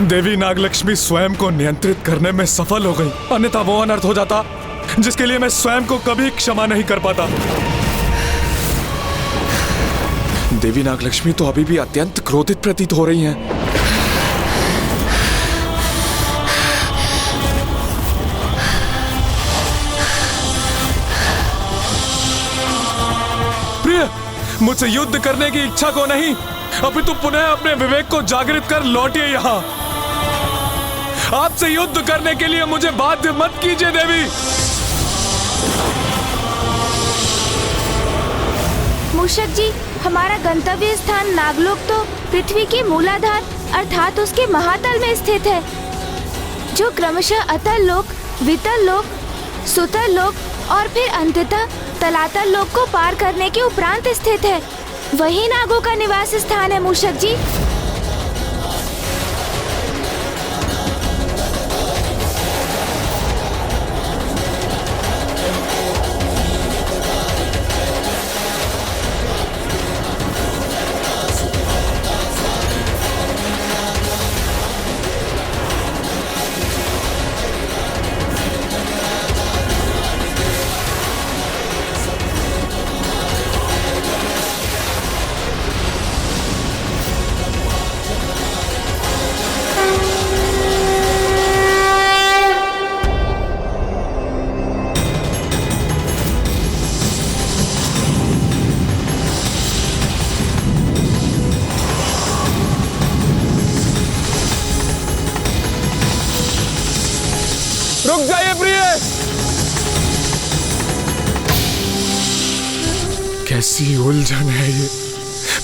देवी नागलक्ष्मी स्वयं को नियंत्रित करने में सफल हो गई, अन्यथा वो अनर्थ हो जाता जिसके लिए मैं स्वयं को कभी क्षमा नहीं कर पाता। देवी नागलक्ष्मी तो अभी भी अत्यंत क्रोधित प्रतीत हो रही हैं। प्रिय, मुझसे युद्ध करने की इच्छा को नहीं, अपितु पुनः अपने विवेक को जागृत कर लौटिए यहाँ। आपसे युद्ध करने के लिए मुझे बाध्य मत कीजिए देवी। मूषक जी, हमारा गंतव्य स्थान नागलोक तो पृथ्वी के मूलाधार अर्थात उसके महातल में स्थित है, जो क्रमशः अतल लोक, वितल लोक, सुतल लोक और फिर अंततः तलातल लोक को पार करने के उपरांत स्थित है। वही नागों का निवास स्थान है मूषक जी। रुक जाइए प्रिय। कैसी उलझन है ये।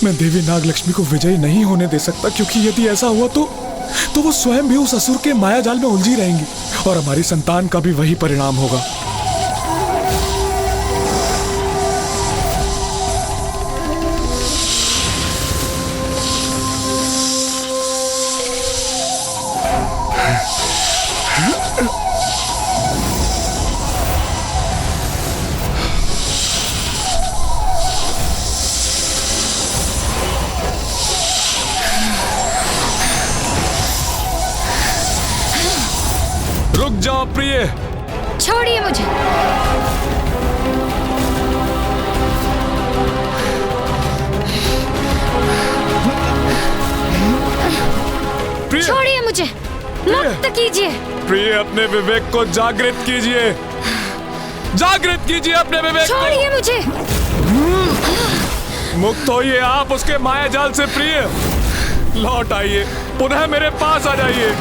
मैं देवी नागलक्ष्मी को विजयी नहीं होने दे सकता, क्योंकि यदि ऐसा हुआ तो वो स्वयं भी उस असुर के मायाजाल में उलझी रहेंगी और हमारी संतान का भी वही परिणाम होगा। रुक जाओ प्रिय। छोड़िए मुझे। प्रिय, छोड़िए मुझे, मुक्त कीजिए। प्रिय, अपने विवेक को जागृत कीजिए। जागृत कीजिए अपने विवेक को। छोड़िए मुझे। मुक्त होइए आप उसके मायाजाल से प्रिय। लौट आइए, पुनः मेरे पास आ जाइए।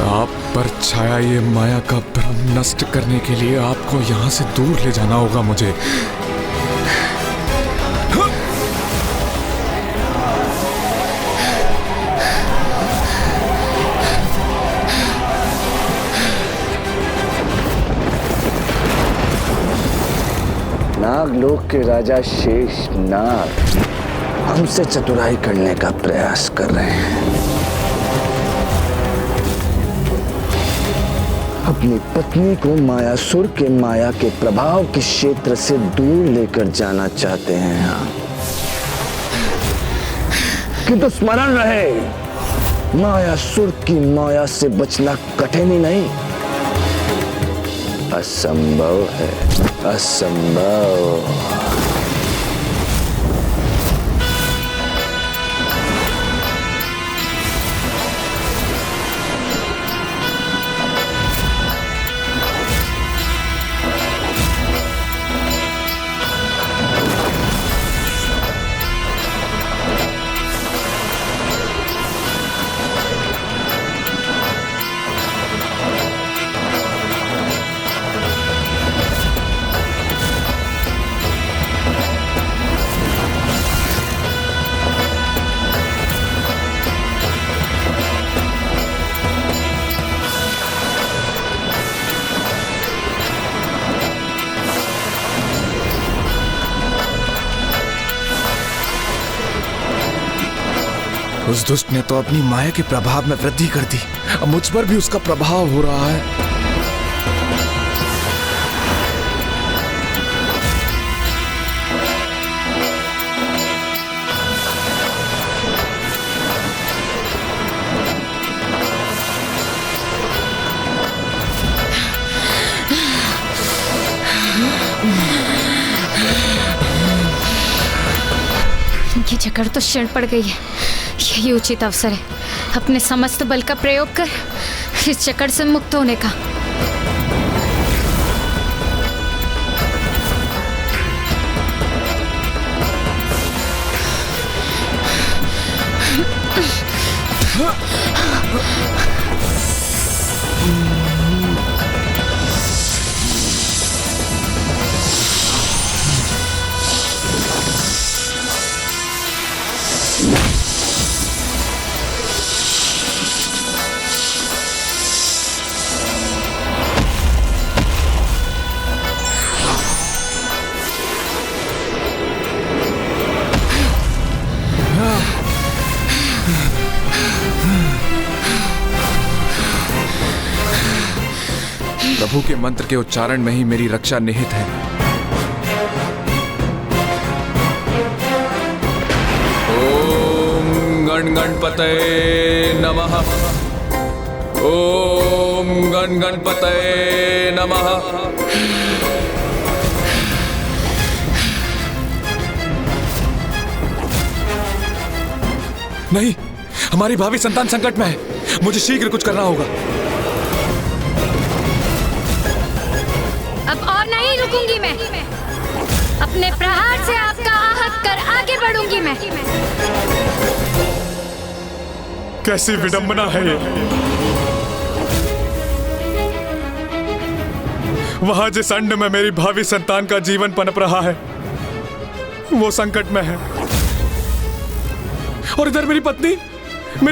आप पर छाया ये माया का भ्रम नष्ट करने के लिए आपको यहां से दूर ले जाना होगा मुझे। नागलोक के राजा शेष नाग हमसे चतुराई करने का प्रयास कर रहे हैं। अपनी पत्नी को मायासुर के माया के प्रभाव के क्षेत्र से दूर लेकर जाना चाहते हैं। हाँ, किंतु स्मरण रहे, मायासुर की माया से बचना कठिन ही नहीं, असंभव है। असंभव। उस दुष्ट ने तो अपनी माया के प्रभाव में वृद्धि कर दी, अब मुझ पर भी उसका प्रभाव हो रहा है। की जकड़ तो क्षण पड़ गई है। यही उचित अवसर है अपने समस्त बल का प्रयोग कर इस जकड़ से मुक्त होने का। प्रभु के मंत्र के उच्चारण में ही मेरी रक्षा निहित है। ओम गण गणपतये नमः। ओम गण गणपतये नमः। नहीं, हमारी भावी संतान संकट में है। मुझे शीघ्र कुछ करना होगा। अब और नहीं रुकूंगी मैं। अपने प्रहार से आपका आहत कर आगे बढ़ूंगी मैं। कैसी विडंबना है ये। वहां जिस अंड में मेरी भावी संतान का जीवन पनप रहा है वो संकट में है, और इधर मेरी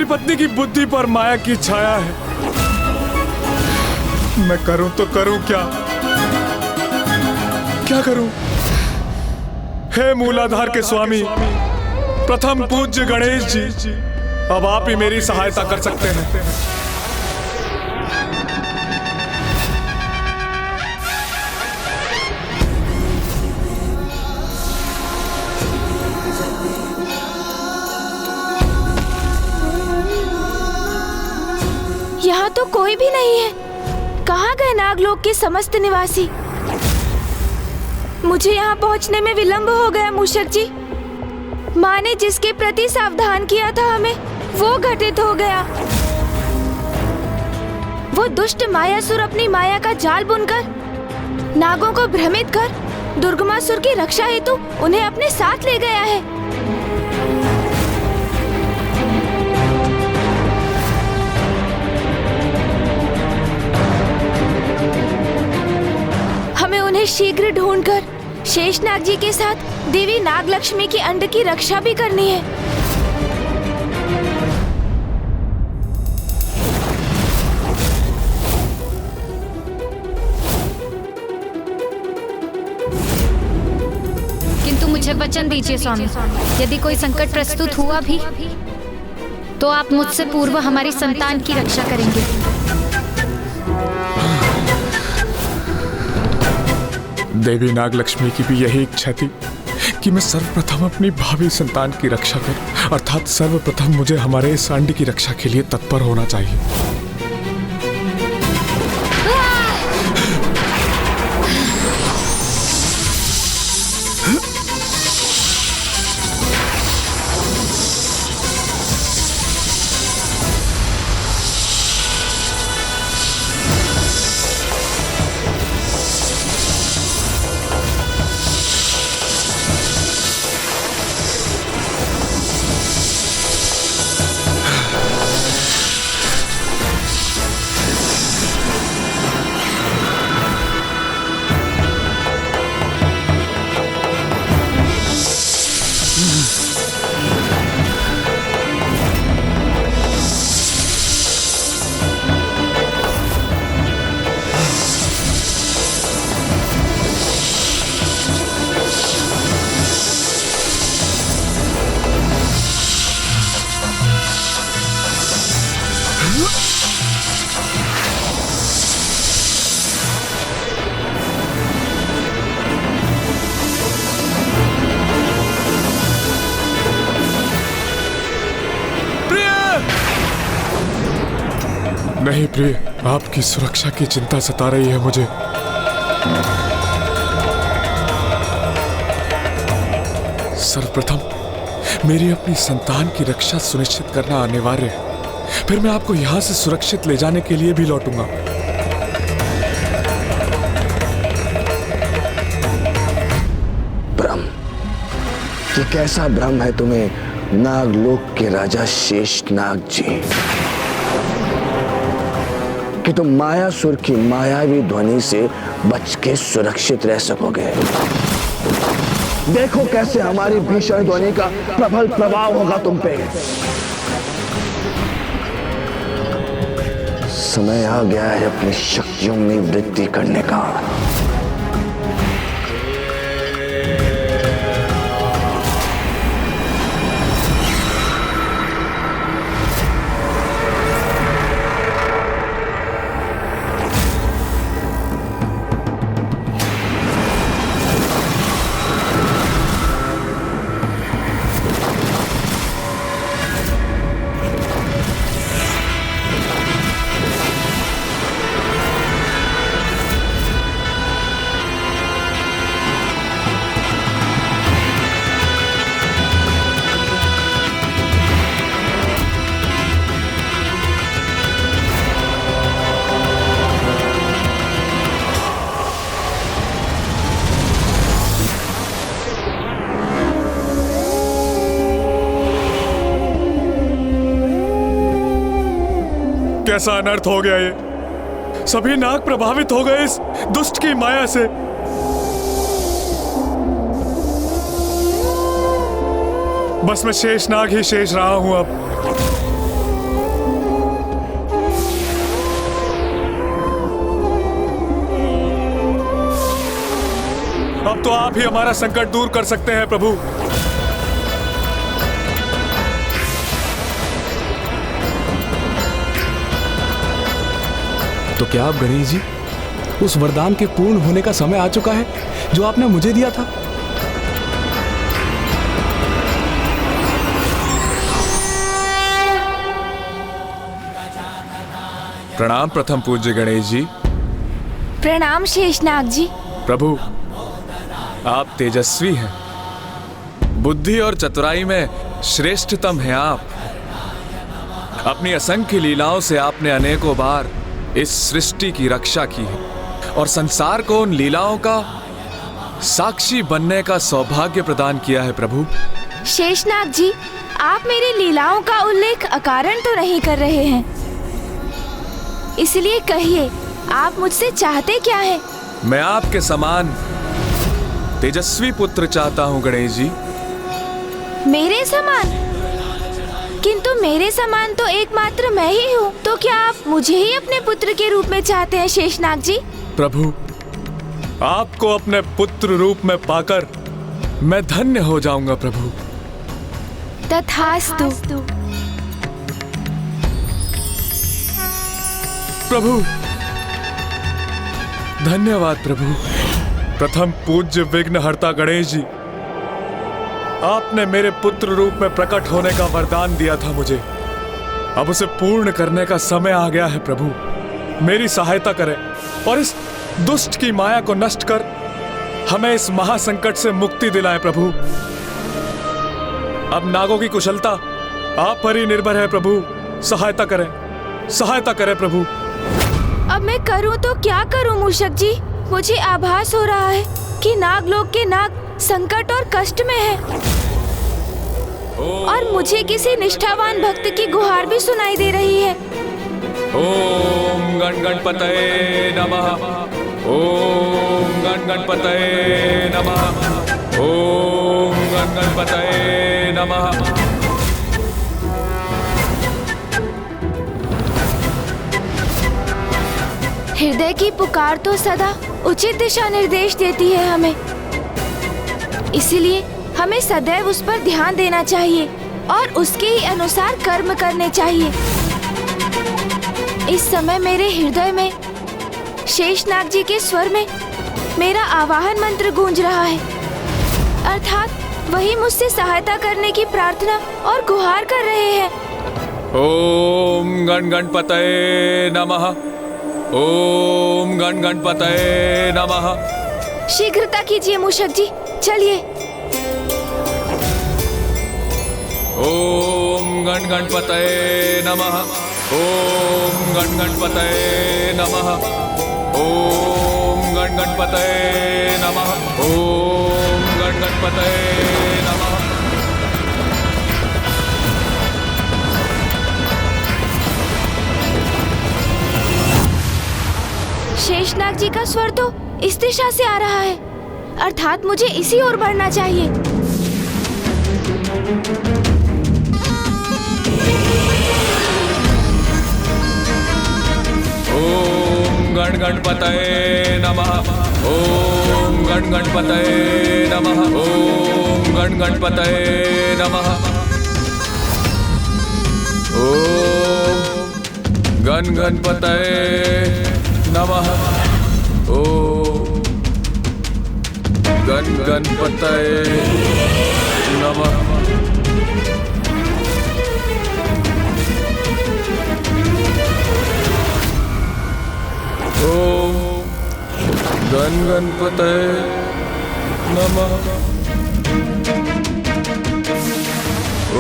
पत्नी की बुद्धि पर माया की छाया है। मैं करूं तो करूं क्या करूं? हे मूलाधार के स्वामी, प्रथम पूज्य गणेश जी, अब आप ही मेरी सहायता कर सकते हैं। यहाँ तो कोई भी नहीं है। कहाँ गए नागलोक के समस्त निवासी? मुझे यहाँ पहुँचने में विलंब हो गया मूषक जी। माँ ने जिसके प्रति सावधान किया था हमें, वो घटित हो गया। वो दुष्ट मायासुर अपनी माया का जाल बुनकर नागों को भ्रमित कर दुर्गमासुर की रक्षा हेतु उन्हें अपने साथ ले गया है। हमें उन्हें शीघ्र ढूंढकर शेषनाग जी के साथ देवी नागलक्ष्मी की अंड की रक्षा भी करनी है। किंतु मुझे वचन दीजिए स्वामी, यदि कोई संकट प्रस्तुत हुआ भी तो आप मुझसे पूर्व हमारी संतान की रक्षा करेंगे। देवी नागलक्ष्मी की भी यही इच्छा थी कि मैं सर्वप्रथम अपनी भावी संतान की रक्षा करूं, अर्थात सर्वप्रथम मुझे हमारे इस अंड की रक्षा के लिए तत्पर होना चाहिए। नहीं प्रिय, आपकी सुरक्षा की चिंता सता रही है मुझे। सर्वप्रथम मेरी अपनी संतान की रक्षा सुनिश्चित करना अनिवार्य है। फिर मैं आपको यहां से सुरक्षित ले जाने के लिए भी लौटूंगा। भ्रम, ये कैसा भ्रम है तुम्हें नागलोक के राजा शेषनाग जी, कि तुम मायासुर की मायावी ध्वनि से बच के सुरक्षित रह सकोगे। देखो कैसे हमारी भीषण ध्वनि का प्रबल प्रभाव होगा तुम पे। समय आ गया है अपनी शक्तियों में वृद्धि करने का। कैसा अनर्थ हो गया ये। सभी नाग प्रभावित हो गए इस दुष्ट की माया से। बस मैं शेषनाग ही शेष रहा हूं अब। अब तो आप ही हमारा संकट दूर कर सकते हैं प्रभु। तो क्या आप गणेश जी, उस वरदान के पूर्ण होने का समय आ चुका है जो आपने मुझे दिया था? प्रणाम प्रथम पूज्य गणेश जी। प्रणाम शेषनाग जी। प्रभु, आप तेजस्वी हैं, बुद्धि और चतुराई में श्रेष्ठतम हैं आप। अपनी असंख्य लीलाओं से आपने अनेकों बार इस सृष्टि की रक्षा की है और संसार को उन लीलाओं का साक्षी बनने का सौभाग्य प्रदान किया है प्रभु। शेषनाग जी, आप मेरी लीलाओं का उल्लेख अकारण तो नहीं कर रहे हैं, इसलिए कहिए आप मुझसे चाहते क्या है? मैं आपके समान तेजस्वी पुत्र चाहता हूँ गणेश जी। मेरे समान? किंतु मेरे समान तो एकमात्र मैं ही हूँ, तो क्या आप मुझे ही अपने पुत्र के रूप में चाहते हैं शेषनाग जी? प्रभु, आपको अपने पुत्र रूप में पाकर मैं धन्य हो जाऊंगा प्रभु। तथास्तु। प्रभु, धन्यवाद प्रभु। प्रथम पूज्य विघ्नहर्ता गणेश जी, आपने मेरे पुत्र रूप में प्रकट होने का वरदान दिया था मुझे। अब उसे पूर्ण करने का समय आ गया है प्रभु। मेरी सहायता करें और इस दुष्ट की माया को नष्ट कर हमें इस महासंकट से मुक्ति दिलाएं प्रभु। अब नागों की कुशलता आप पर ही निर्भर है प्रभु। सहायता करें, सहायता करें प्रभु। अब मैं करूं तो क्या करूं मूषक जी? मुझे आभास हो रहा है कि नागलोक के नाग संकट और कष्ट में है और मुझे किसी निष्ठावान भक्त की गुहार भी सुनाई दे रही है। ओम गण गणपतये नमः। ओम गण गणपतये नमः। ओम गण गणपतये नमः। हृदय की पुकार तो सदा उचित दिशा निर्देश देती है हमें, इसलिए हमें सदैव उस पर ध्यान देना चाहिए और उसके ही अनुसार कर्म करने चाहिए। इस समय मेरे हृदय में शेषनाग जी के स्वर में मेरा आवाहन मंत्र गूंज रहा है, अर्थात वही मुझसे सहायता करने की प्रार्थना और गुहार कर रहे हैं। ओम गण गणपतये नमः। ओम गण गणपतये नमः। शीघ्रता कीजिए मूषक जी, चलिए। गण गणपतये नमः। ओम गण गणपतये नमः। ओम गण गणपतये नमः। ओम गण गणपतये नमः। शेषनाग जी का स्वर तो इस दिशा से आ रहा है, अर्थात मुझे इसी ओर बढ़ना चाहिए। ओम गण गणपतये नमः। ओम गण गणपतये नमः। ओम गण गणपतये नमः। ओम गण गणपतये नमः। ओम गण गणपतये नमः। ओम गण गणपतये नमः।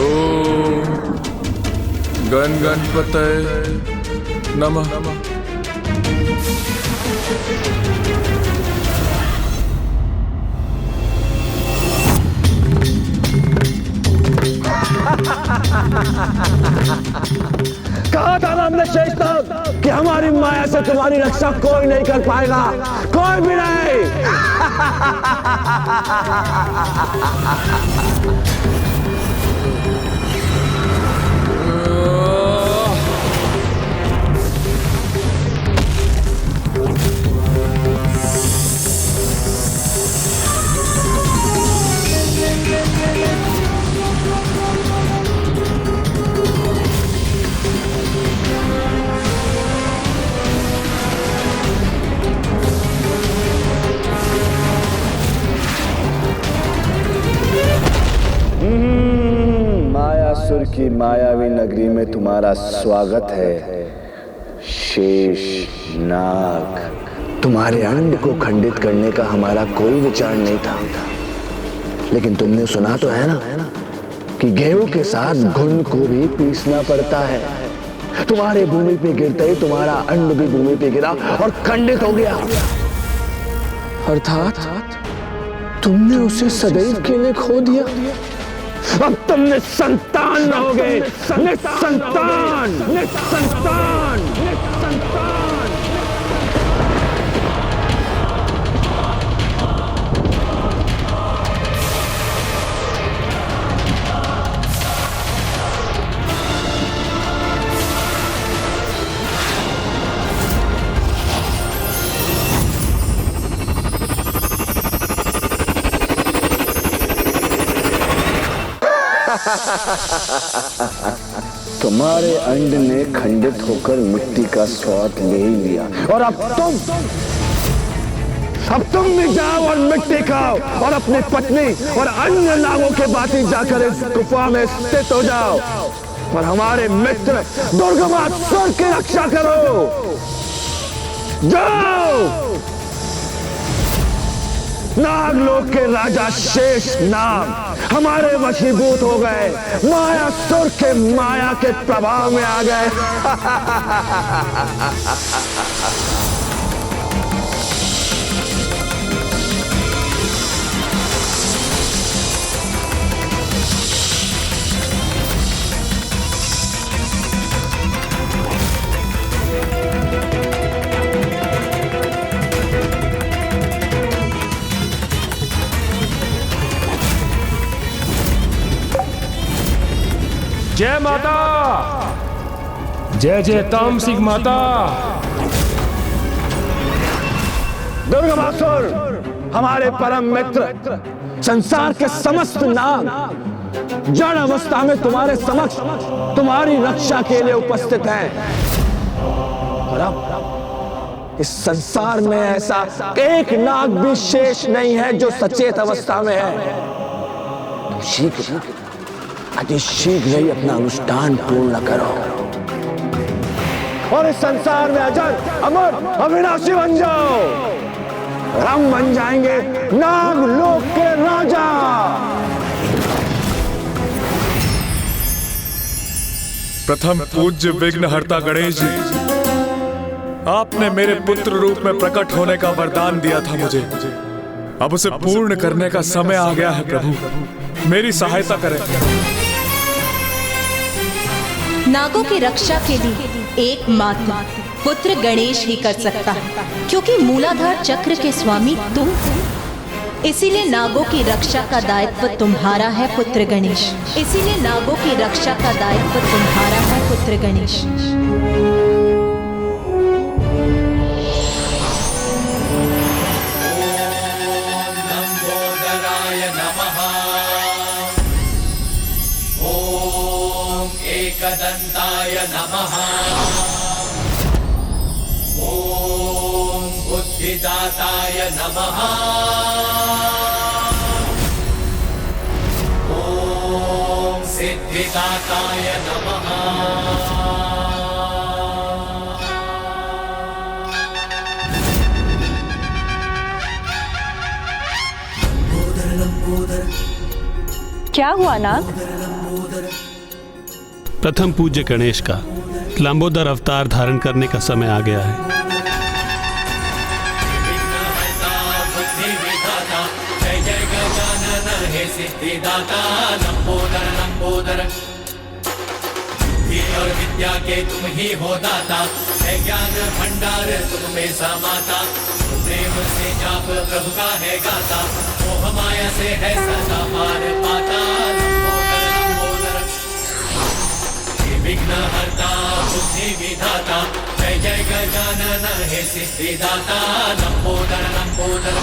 ओम गण गणपतये नमः। कहा था ना हमने शेषनाग कि हमारी माया से तुम्हारी रक्षा कोई नहीं कर पाएगा, कोई भी नहीं। मायासुर की मायावी नगरी में तुम्हारा स्वागत है शेषनाग। तुम्हारे अंड को खंडित करने का हमारा कोई विचार नहीं था, लेकिन तुमने सुना तो है ना कि गेहूं के साथ घुन को भी पीसना पड़ता है। तुम्हारे भूमि पे गिरते ही तुम्हारा अंड भी भूमि पे गिरा और खंडित हो गया, अर्थात तुमने उसे सदैव के लिए खो दिया। अब तुम निसंतान रहोगे, निसंतान, निसंतान, निसंतान। तुम्हारे अंड ने खंडित होकर मिट्टी का स्वाद ले ही लिया, और अब तुम भी जाओ और मिट्टी खाओ और अपनी पत्नी और अन्य नागों के बाती जाकर इस गुफा में स्थित हो जाओ और हमारे मित्र दुर्गमासुर की रक्षा करो। जाओ। नागलोक के राजा शेषनाग हमारे वशीभूत हो गए, मायासुर के माया के प्रभाव में आ गए। जय माता, जय जय तामसिक माता। दुर्गमासुर हमारे परम मित्र, संसार के समस्त नाग जड़ अवस्था में तुम्हारे समक्ष तुम्हारी रक्षा के लिए उपस्थित हैं। और अब इस संसार में ऐसा एक नाग भी शेष नहीं है जो सचेत अवस्था में है। तुम शीघ्र, अति शीघ्र ही अपना अनुष्ठान पूर्ण करो और इस संसार में अजर, अमर, अविनाशी बन जाओ। हम बन जाएंगे नागलोक के राजा। प्रथम पूज्य विघ्नहर्ता गणेश जी, आपने मेरे पुत्र रूप में प्रकट होने का वरदान दिया था मुझे। अब उसे पूर्ण करने का समय आ गया है प्रभु, मेरी सहायता करें। नागों की रक्षा के लिए एकमात्र पुत्र गणेश ही कर सकता है, क्योंकि मूलाधार चक्र के स्वामी तुम हो। इसीलिए नागों की रक्षा का दायित्व तुम्हारा है पुत्र गणेश। इसीलिए नागों की रक्षा का दायित्व तुम्हारा है पुत्र गणेश। एकदंताय नमः। ओम बुद्धिदाताय नमः। ओम सिद्धिदाताय नमः। क्या हुआ नाग? प्रथम पूज्य गणेश का लंबोदर अवतार धारण करने का समय आ गया है। जय जय गजानन हे सिद्धिदाता लंबोदर लंबोदर। बुद्धि और विद्या के तुम ही हो दाता, है ज्ञान भंडार तुम में समाता। प्रेम से जाप प्रभु का है गाता, मोह माया से है सदा पार पाता। विघ्नहर्ता बुद्धि विधाता, जय जय गजानन हे सिद्धिदाता लंबोदर लंबोदर।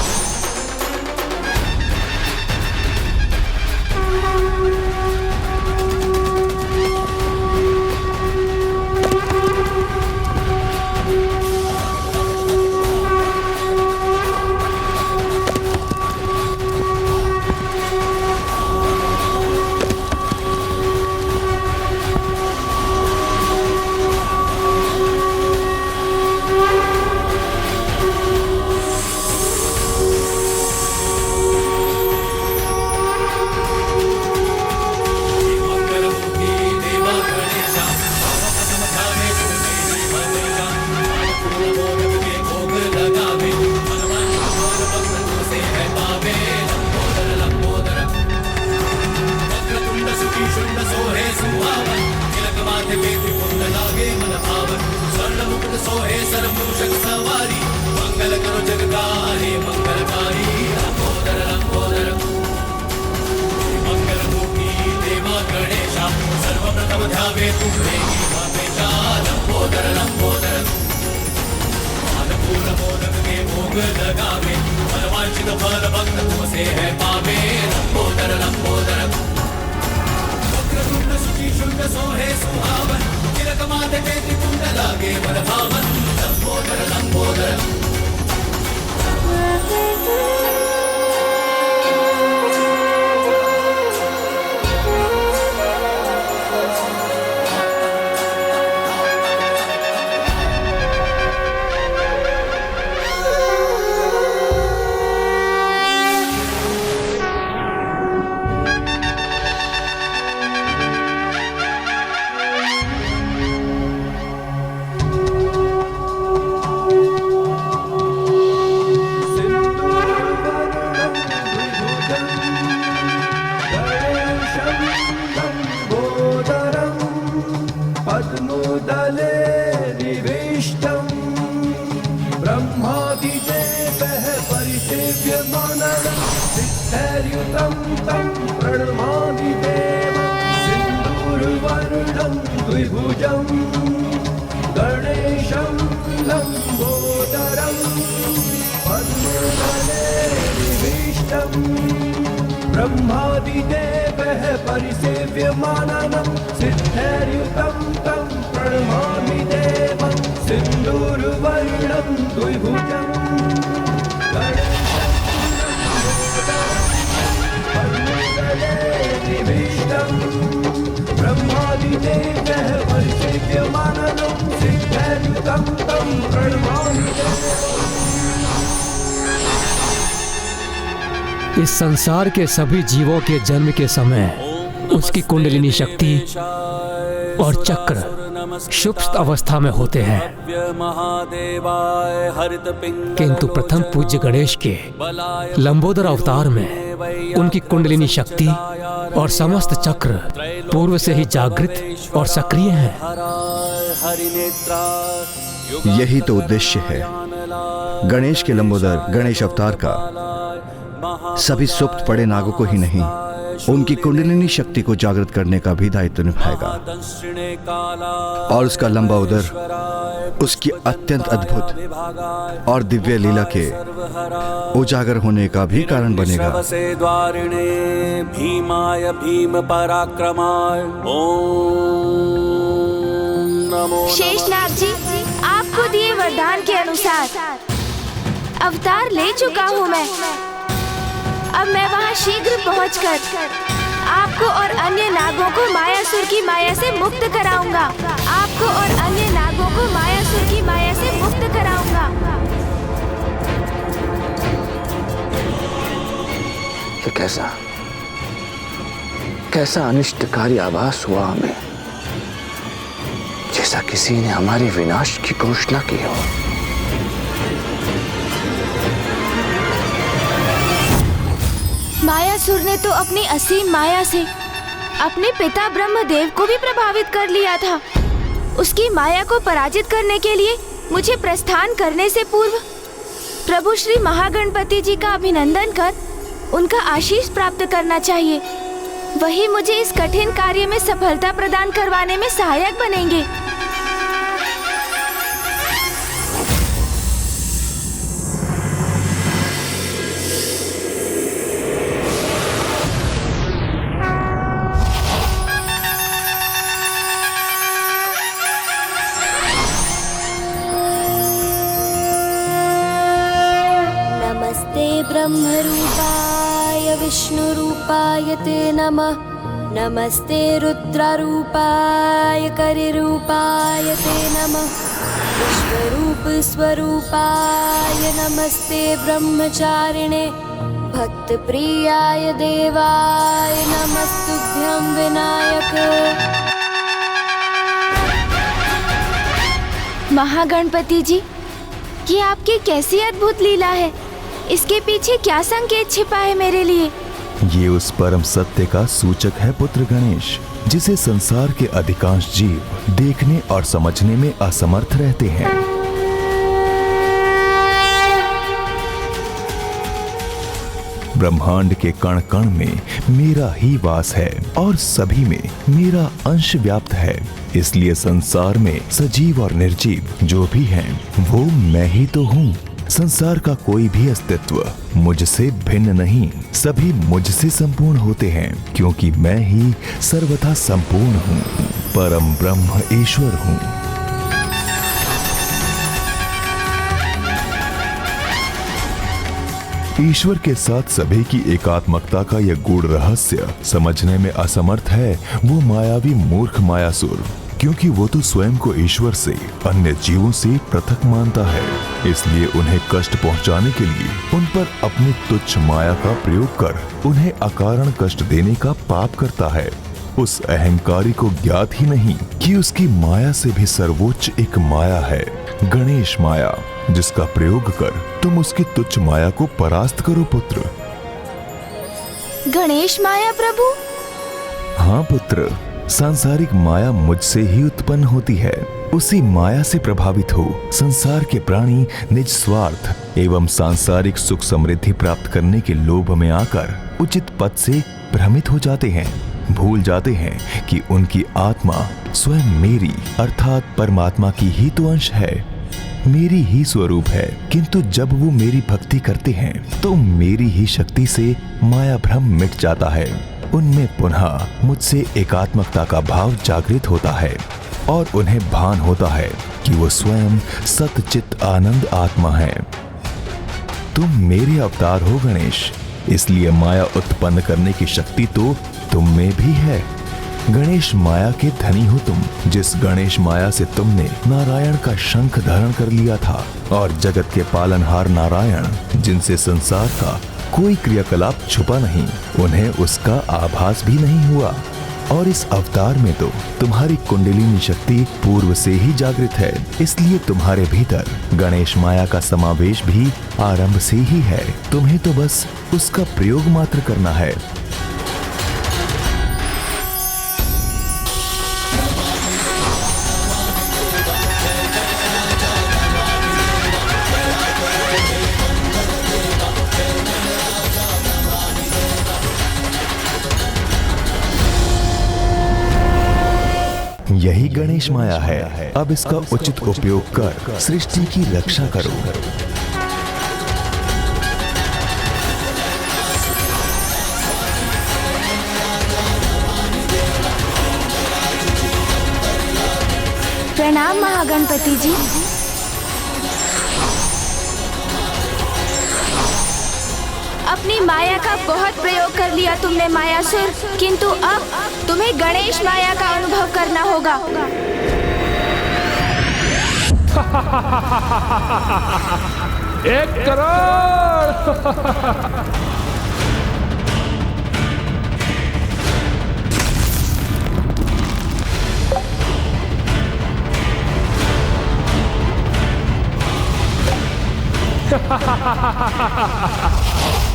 ब्रह्मादिदेवः परिसेव्यमाननं सिद्धैर्युतं तं प्रणमामि देवं सिन्दूरवर्णं द्विभुजं ब्रह्मादिदेवः परिसेव्यमाननं सिद्धैर्युतं तं प्रणमामि देवं। इस संसार के सभी जीवों के जन्म के समय उसकी कुंडलिनी शक्ति और चक्र सुप्त अवस्था में होते हैं, किंतु प्रथम पूज्य गणेश के लंबोदर अवतार में उनकी कुंडलिनी शक्ति और समस्त चक्र पूर्व से ही जागृत और सक्रिय हैं। यही तो उद्देश्य है गणेश के लंबोदर गणेश अवतार का। सभी सुप्त पड़े नागों को ही नहीं, उनकी कुंडलिनी शक्ति को जागृत करने का भी दायित्व निभाएगा, और उसका लंबा उदर उसकी अत्यंत अद्भुत और दिव्य लीला के उजागर होने का भी कारण बनेगा। भीमाय भीम पराक्रमाय ओम नमो। शेषनाग जी, आपको दिए वरदान के अनुसार अवतार ले चुका हूँ मैं। अब मैं वहाँ शीघ्र पहुँचकर आपको और अन्य नागों को मायासुर की माया से मुक्त कराऊंगा। आपको और अन्य नागों को मायासुर की माया से मुक्त कराऊंगा। ये कैसा अनिष्टकारी आभास हुआ हमें, जैसा किसी ने हमारे विनाश की घोषणा की हो। मायासुर ने तो अपनी असीम माया से अपने पिता ब्रह्मदेव को भी प्रभावित कर लिया था। उसकी माया को पराजित करने के लिए मुझे प्रस्थान करने से पूर्व प्रभु श्री महागणपति जी का अभिनंदन कर उनका आशीष प्राप्त करना चाहिए। वही मुझे इस कठिन कार्य में सफलता प्रदान करवाने में सहायक बनेंगे। ब्रह्मरूपाय विष्णुरूपाय ते नमः। नमस्ते रुद्ररूपाय करिरूपाय ते नमः। विश्वरूप स्वरूपाय नमस्ते ब्रह्मचारिणे। भक्तप्रियाय देवाय नमस्तुभ्यं विनायक। महागणपति जी, ये आपकी कैसी अद्भुत लीला है। इसके पीछे क्या संकेत छिपा है मेरे लिए? ये उस परम सत्य का सूचक है पुत्र गणेश, जिसे संसार के अधिकांश जीव देखने और समझने में असमर्थ रहते हैं। ब्रह्मांड के कण कण में मेरा ही वास है और सभी में मेरा अंश व्याप्त है। इसलिए संसार में सजीव और निर्जीव जो भी हैं, वो मैं ही तो हूँ। संसार का कोई भी अस्तित्व मुझसे भिन्न नहीं, सभी मुझसे संपूर्ण होते हैं, क्योंकि मैं ही सर्वथा संपूर्ण हूँ, परम ब्रह्म ईश्वर हूँ। ईश्वर के साथ सभी की एकात्मकता का यह गूढ़ रहस्य समझने में असमर्थ है वो मायावी मूर्ख मायासुर, क्योंकि वो तो स्वयं को ईश्वर से, अन्य जीवों से पृथक मानता है। इसलिए उन्हें कष्ट पहुंचाने के लिए उन पर अपनी तुच्छ माया का प्रयोग कर उन्हें अकारण कष्ट देने का पाप करता है। उस अहंकारी को ज्ञात ही नहीं कि उसकी माया से भी सर्वोच्च एक माया है, गणेश माया, जिसका प्रयोग कर तुम उसकी तुच्छ माया को परास्त करो पुत्र। गणेश माया प्रभु? हाँ पुत्र, सांसारिक माया मुझसे ही उत्पन्न होती है। उसी माया से प्रभावित हो संसार के प्राणी निज स्वार्थ एवं सांसारिक सुख समृद्धि प्राप्त करने के लोभ में आकर उचित पद से भ्रमित हो जाते हैं, भूल जाते हैं कि उनकी आत्मा स्वयं मेरी अर्थात परमात्मा की ही तो अंश है, मेरी ही स्वरूप है। किंतु जब वो मेरी भक्ति करते हैं तो मेरी ही शक्ति से माया भ्रम मिट जाता है। उनमें पुनः मुझसे एकात्मकता का भाव जागृत होता है और उन्हें भान होता है कि वो स्वयं सतचित आनंद आत्मा है। तुम मेरे अवतार हो गणेश, इसलिए माया उत्पन्न करने की शक्ति तो तुम में भी है। गणेश माया के धनी हो तुम, जिस गणेश माया से तुमने नारायण का शंख धारण कर लिया था, और जगत के पालनहार नारायण, जिनसे संसार का कोई क्रियाकलाप छुपा नहीं, उन्हें उसका आभास भी नहीं हुआ। और इस अवतार में तो तुम्हारी कुंडलिनी शक्ति पूर्व से ही जागृत है, इसलिए तुम्हारे भीतर गणेश माया का समावेश भी आरंभ से ही है। तुम्हें तो बस उसका प्रयोग मात्र करना है। यही गणेश माया है। अब इसका उचित उपयोग कर सृष्टि की रक्षा करो। प्रणाम महागणपति जी। अपनी माया का बहुत प्रयोग कर लिया तुमने मायासुर, किंतु अब तुम्हें गणेश माया का अनुभव करना होगा। 1 करोड़।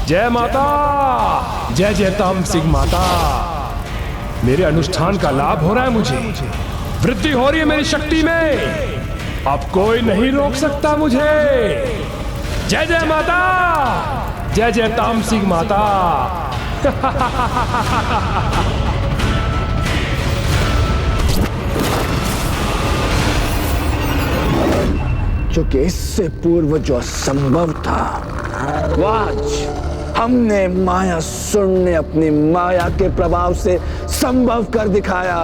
जय माता, जय जय तामसिक माता। मेरे अनुष्ठान का लाभ हो रहा है, मुझे वृद्धि हो रही है मेरी शक्ति में। अब कोई नहीं रोक सकता मुझे। जय जय माता, जय जय तामसिक माता। क्योंकि इससे पूर्व जो असंभव था, आज हमने मायासुर ने अपनी माया के प्रभाव से संभव कर दिखाया।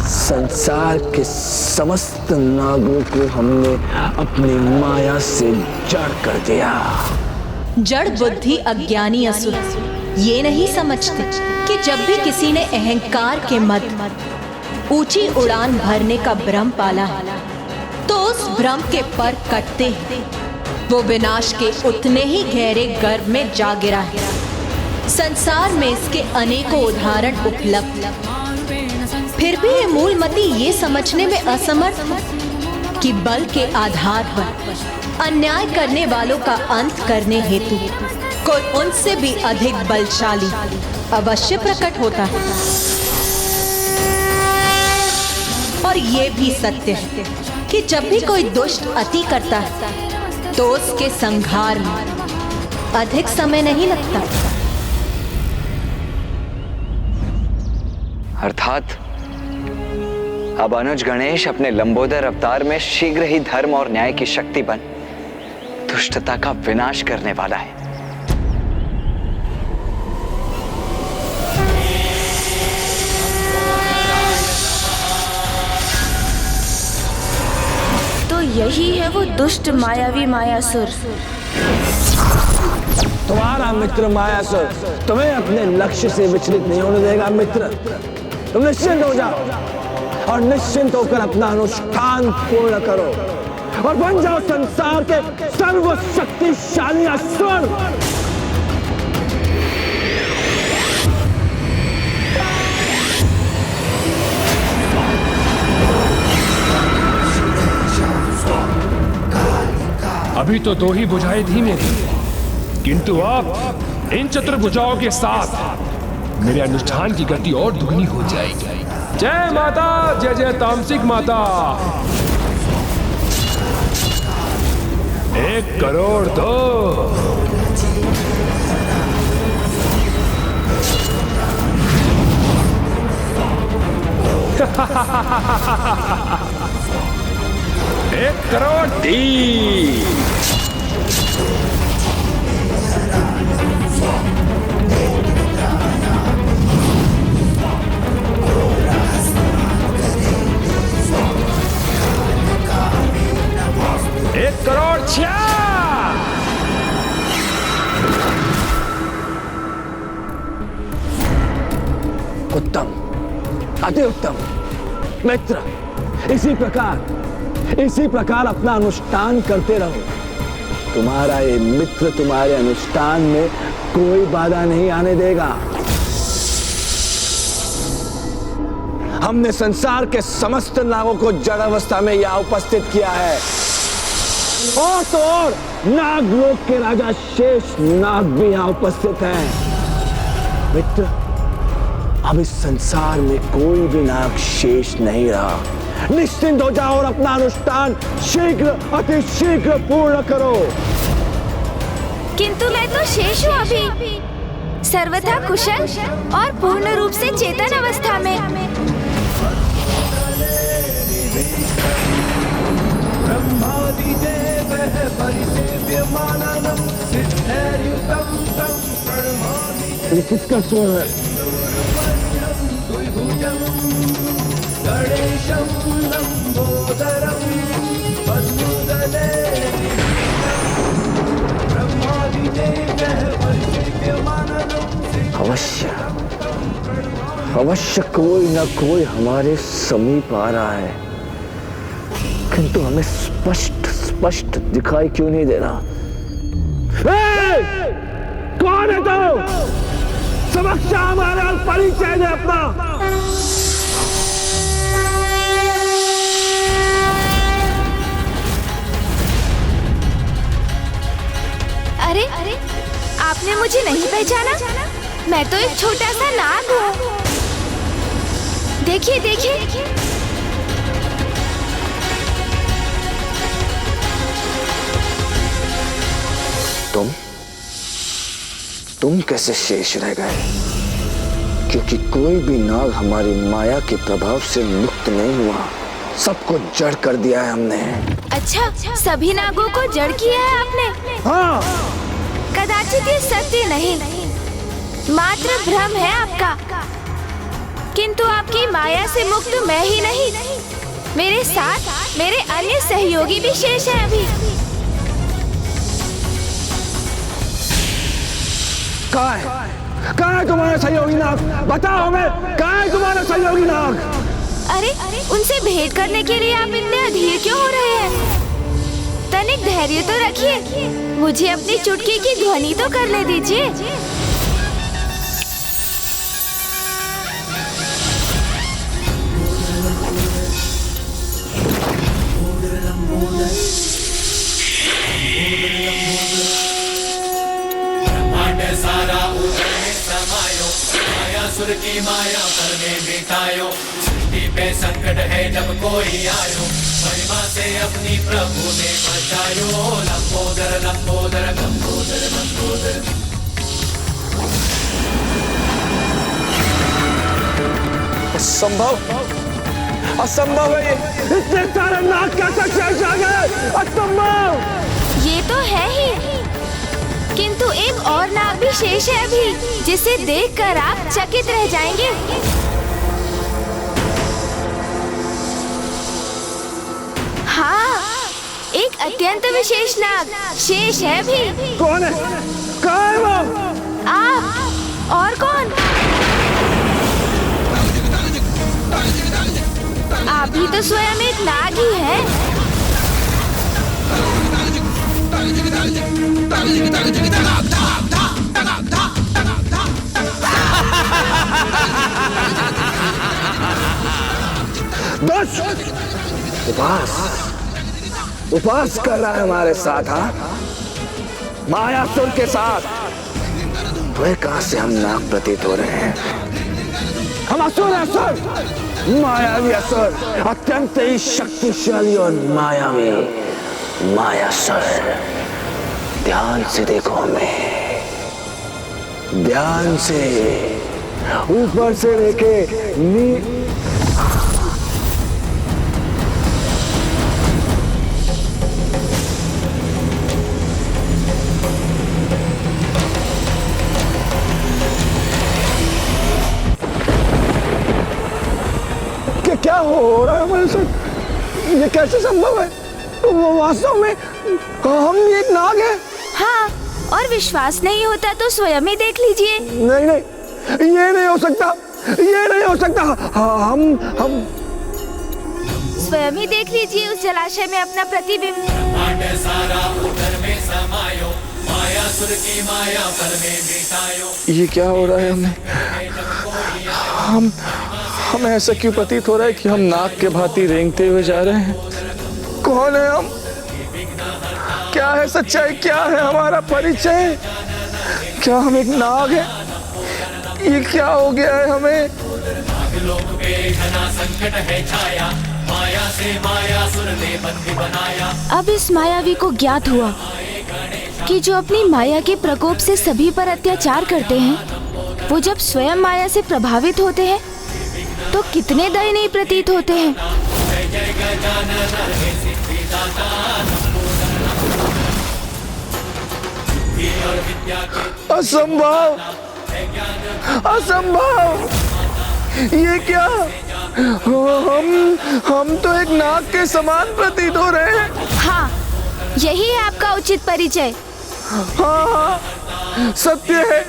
संसार के समस्त नागों को हमने अपनी माया से जड़ कर दिया। जड़ बुद्धि अज्ञानी असुर ये नहीं समझते कि जब भी किसी ने अहंकार के मद ऊंची उड़ान भरने का भ्रम पाला है, तो उस भ्रम के पर कटते ही वो विनाश के उतने ही गहरे गर्भ में जा गिरा है। संसार में इसके अनेकों उदाहरण उपलब्ध, फिर भी ये मूलमती ये समझने में असमर्थ है कि बल के आधार पर अन्याय करने वालों का अंत करने हेतु कोई उनसे भी अधिक बलशाली अवश्य प्रकट होता है। और ये भी सत्य है कि जब भी कोई दुष्ट अति करता है तो उसके संहार में अधिक समय नहीं लगता। अर्थात अब अनुज गणेश अपने लंबोदर अवतार में शीघ्र ही धर्म और न्याय की शक्ति बन दुष्टता का विनाश करने वाला है। तो यही है वो दुष्ट मायावी मायासुर। तुम्हारा मित्र मायासुर तुम्हें अपने लक्ष्य से विचलित नहीं होने देगा। मित्र, तुम निश्चिंत हो जाओ और निश्चिंत होकर अपना अनुष्ठान पूर्ण करो और बन जाओ संसार के सर्वशक्तिशाली असुर। अभी तो 2 ही भुजाएं थी मेरी, किंतु अब इन चतुर्भुजाओं के साथ मेरे अनुष्ठान की गति और दुगनी हो जाएगी। जय माता, जय जय तामसिक माता। 1 करोड़ दो। एक करोड़ दी। एक करोड़ 6। उत्तम, अति उत्तम। मित्र, इसी प्रकार अपना अनुष्ठान करते रहो। तुम्हारा ये मित्र तुम्हारे अनुष्ठान में कोई बाधा नहीं आने देगा। हमने संसार के समस्त नागों को जड़ अवस्था में यहाँ उपस्थित किया है। और तो और नागलोक के राजा शेष नाग भी यहाँ उपस्थित हैं। मित्र, अब इस संसार में कोई भी नाग शेष नहीं रहा। निश्चिंत हो जाओ और अपना अनुष्ठान शीघ्र अति शीघ्र पूर्ण करो। किंतु मैं तो शेष हूँ अभी, सर्वथा कुशल और पूर्ण रूप से चेतन अवस्था में। ये किसका स्वर है? अवश्य अवश्य कोई ना कोई हमारे समीप आ रहा है, किंतु हमें स्पष्ट दिखाई क्यों नहीं दे रहा? कौन है तू? समक्ष हमारा परिचय दे अपना। अरे आपने मुझे नहीं पहचाना? मैं तो एक छोटा सा नाग हूँ। देखिए देखिए। तुम कैसे शेष रह गए? क्योंकि कोई भी नाग हमारी माया के प्रभाव से मुक्त नहीं हुआ। सबको जड़ कर दिया है हमने। अच्छा, सभी नागों को जड़ किया है आपने? हाँ। कदाचित ये सत्य नहीं, मात्र भ्रम है आपका। किंतु आपकी माया से मुक्त मैं ही नहीं, मेरे साथ मेरे अन्य सहयोगी भी शेष हैं अभी। कहाँ है तुम्हारे सहयोगी नाग? बताओ हमें, कहाँ है तुम्हारे सहयोगी नाग? अरे उनसे भेंट करने के लिए आप इतने अधीर क्यों हो रहे हैं? तनिक धैर्य तो रखिए, मुझे अपनी चुटकी की ध्वनि तो करने दीजिए। सारा उदर में समायो, मायासुर की माया पर में बितायो। सृष्टि पे संकट है जब कोई आयो, महिमा से अपनी प्रभु ने बचायो। लंबोदर लंबोदर लंबोदर लंबोदर। असंभव है ये। इतने सारे नाग कैसे शेष आ गए? असंभव। ये तो है ही, किंतु एक और नाग भी शेष है अभी, जिसे देखकर आप चकित रह जाएंगे। हाँ, एक अत्यंत विशेष नाग शेष है भी। कौन है? कहाँ है वो? आप और कौन? आप भी तो स्वयं एक नाग ही है। उपास कर रहा है हमारे साथ। हाँ, मायासुर के साथ। वह कहां से हम नाग प्रतीत हो रहे हैं? हम असुर, मायावी असुर, अत्यंत ही शक्तिशाली और मायावी मायासुर। ध्यान से देखो हमें, ध्यान से, ऊपर से लेके क्या हो रहा है हमारे साथ? ये कैसे संभव है? वास्तव में हम एक नाग हैं। हाँ, और विश्वास नहीं होता तो स्वयं ही देख लीजिए। नहीं, ये नहीं हो सकता, ये नहीं हो सकता। हम स्वयं ही देख लीजिए उस जलाशय में अपना प्रतिबिंब। सारा उदर में समायो, मायासुर की माया पर में बितायो। ये क्या हो रहा है? हमें ऐसा क्यों प्रतीत हो रहा है कि हम नाग के भांति रेंगते हुए जा रहे हैं? कौन है हम? क्या है सच्चाई? क्या है हमारा परिचय? क्या हम एक नाग हैं? ये क्या हो गया है हमें? लोक पे घना संकट है छाया, माया से माया सुर ने बंदी बनाया। अब इस मायावी को ज्ञात हुआ कि जो अपनी माया के प्रकोप से सभी पर अत्याचार करते हैं, वो जब स्वयं माया से प्रभावित होते हैं तो कितने दयनीय प्रतीत होते हैं। असंभव, असंभव! ये क्या? हम तो एक नाग के समान प्रतीत हो रहे हैं। हाँ, यही है आपका उचित परिचय। हाँ, सत्य है,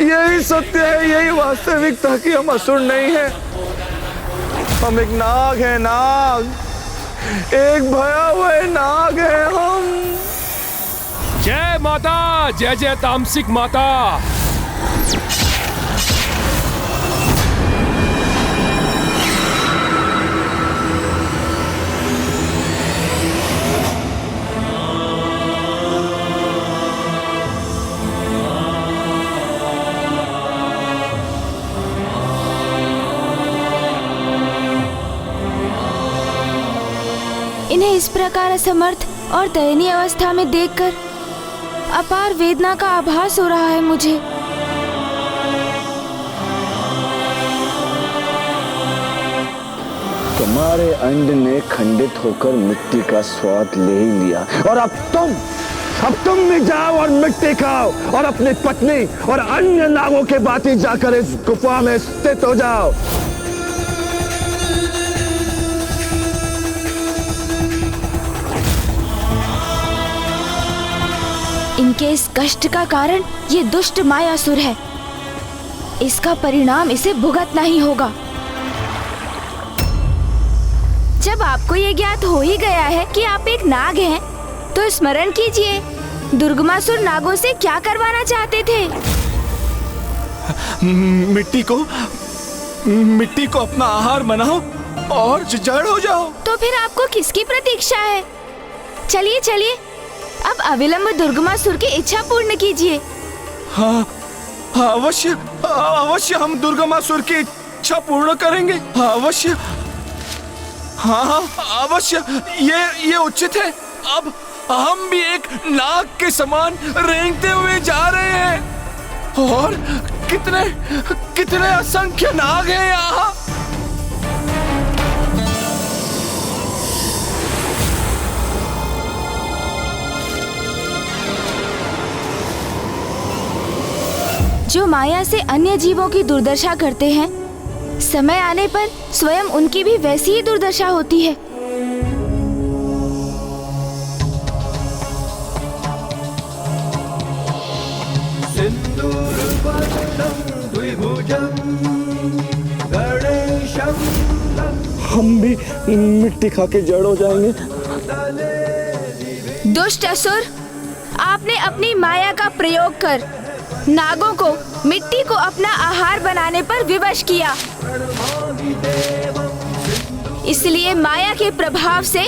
यही सत्य है, यही वास्तविकता कि हम असुर नहीं हैं। हम एक नाग हैं, नाग, एक भयावह नाग है हम। जय माता, जय जय तामसिक माता। इन्हें इस प्रकार असमर्थ और दयनीय अवस्था में देखकर अपार वेदना का आभास हो रहा है मुझे। तुम्हारे अंड ने खंडित होकर मिट्टी का स्वाद ले ही लिया और अब तुम भी जाओ और मिट्टी खाओ और अपनी पत्नी और अन्य नागों के भांति जाकर इस गुफा में स्थित हो जाओ। इनके इस कष्ट का कारण ये दुष्ट मायासुर है। इसका परिणाम इसे भुगतना ही होगा। जब आपको ये ज्ञात हो ही गया है कि आप एक नाग हैं, तो स्मरण कीजिए, दुर्गमासुर नागों से क्या करवाना चाहते थे? मिट्टी को अपना आहार बनाओ और जड़ हो जाओ। तो फिर आपको किसकी प्रतीक्षा है? चलिए चलिए, अब अविलंब दुर्गमासुर की इच्छा पूर्ण कीजिए। हाँ, अवश्य अवश्य हम दुर्गमासुर की इच्छा पूर्ण करेंगे। अवश्य, हाँ अवश्य, ये उचित है। अब हम भी एक नाग के समान रेंगते हुए जा रहे हैं और कितने असंख्य नाग हैं यहाँ। जो माया से अन्य जीवों की दुर्दशा करते हैं, समय आने पर स्वयं उनकी भी वैसी ही दुर्दशा होती है। हम भी मिट्टी खा के जड़ हो जाएंगे। दुष्ट असुर, आपने अपनी माया का प्रयोग कर नागों को मिट्टी को अपना आहार बनाने पर विवश किया। इसलिए माया के प्रभाव से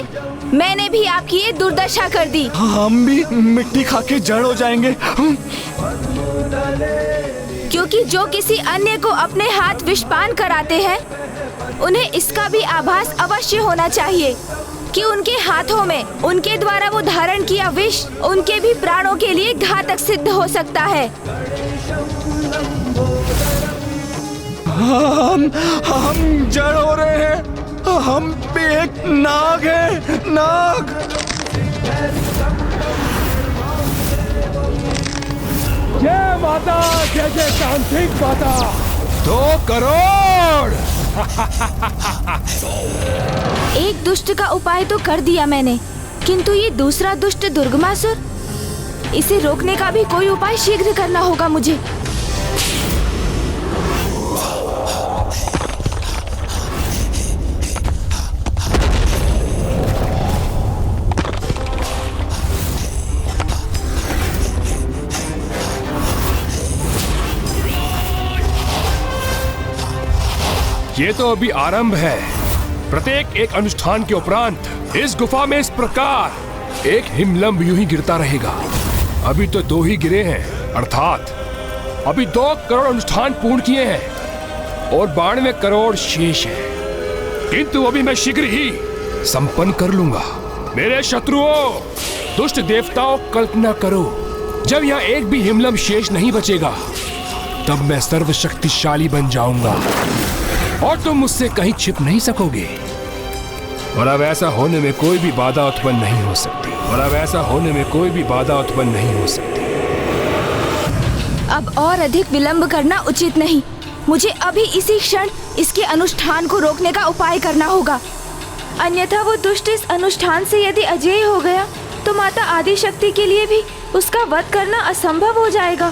मैंने भी आपकी ये दुर्दशा कर दी। हम भी मिट्टी खा के जड़ हो जाएंगे। क्योंकि जो किसी अन्य को अपने हाथ विषपान कराते हैं, उन्हें इसका भी आभास अवश्य होना चाहिए कि उनके हाथों में उनके द्वारा वो धारण किया विष उनके भी प्राणों के लिए घातक सिद्ध हो सकता है। हम जड़ हो रहे हैं। हम भी एक नाग हैं, नाग। जय माता, जय जय तांत्रिक माता। 2 करोड़। एक दुष्ट का उपाय तो कर दिया मैंने, किंतु ये दूसरा दुष्ट दुर्गमासुर, इसे रोकने का भी कोई उपाय शीघ्र करना होगा मुझे। ये तो अभी आरंभ है। प्रत्येक एक अनुष्ठान के उपरांत इस गुफा में इस प्रकार एक हिमलंब यूं ही गिरता रहेगा। अभी तो 2 ही गिरे हैं, अर्थात अभी 2 करोड़ अनुष्ठान पूर्ण किए हैं और 92 करोड़ शेष है। किंतु अभी मैं शीघ्र ही संपन्न कर लूंगा। मेरे शत्रुओं, दुष्ट देवताओं, कल्पना करो, जब यहाँ एक भी हिमलंब शेष नहीं बचेगा तब मैं सर्वशक्तिशाली बन जाऊंगा और तुम मुझसे कहीं छिप नहीं सकोगे। और अब ऐसा होने में कोई भी बाधा उत्पन्न नहीं हो सकती। अब और अधिक विलंब करना उचित नहीं। मुझे अभी इसी क्षण इसके अनुष्ठान को रोकने का उपाय करना होगा, अन्यथा वो दुष्ट इस अनुष्ठान से यदि अजेय हो गया तो माता आदिशक्ति के लिए भी उसका वध करना असंभव हो जाएगा।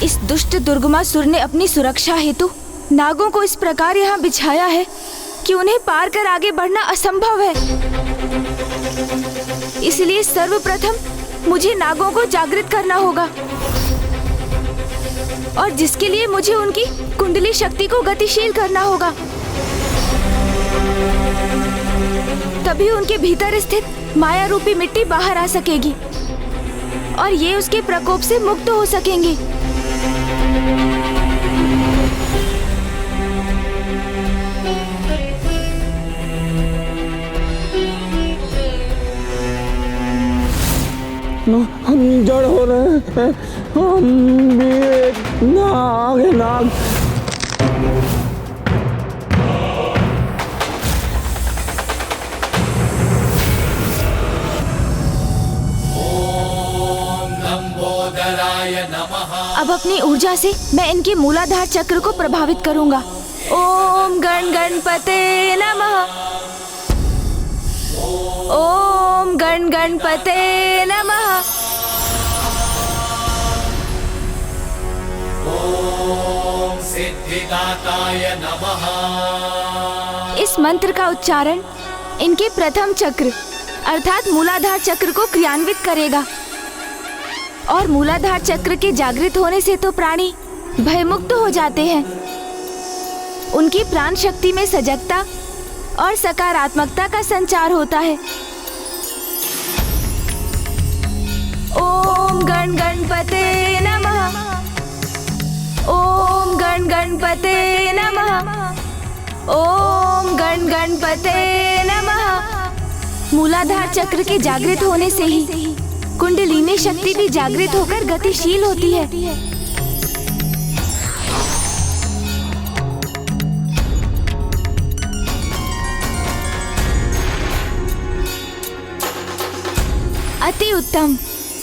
इस दुष्ट दुर्गमासुर ने अपनी सुरक्षा हेतु नागों को इस प्रकार यहाँ बिछाया है कि उन्हें पार कर आगे बढ़ना असंभव है। इसलिए सर्वप्रथम मुझे नागों को जागृत करना होगा, और जिसके लिए मुझे उनकी कुंडली शक्ति को गतिशील करना होगा। तभी उनके भीतर स्थित माया रूपी मिट्टी बाहर आ सकेगी और ये उसके प्रकोप से मुक्त हो सकेंगे। हम जड़ हो रहे हैं, हम भी एक नाग। अब अपनी ऊर्जा से मैं इनके मूलाधार चक्र को प्रभावित करूंगा। ओम गण गणपते नमः। ओम गण गणपते नमः। ओम सिद्धिदाताय नमः। इस मंत्र का उच्चारण इनके प्रथम चक्र अर्थात मूलाधार चक्र को क्रियान्वित करेगा, और मूलाधार चक्र के जागृत होने से तो प्राणी भयमुक्त हो जाते हैं। उनकी प्राण शक्ति में सजगता और सकारात्मकता का संचार होता है। ओम गण गणपते नमः। ओम गण गणपते नमः। ओम गण गणपते नमः। मूलाधार चक्र के जागृत होने से ही कुंडलिनी शक्ति भी जागृत होकर गतिशील होती है। अति उत्तम।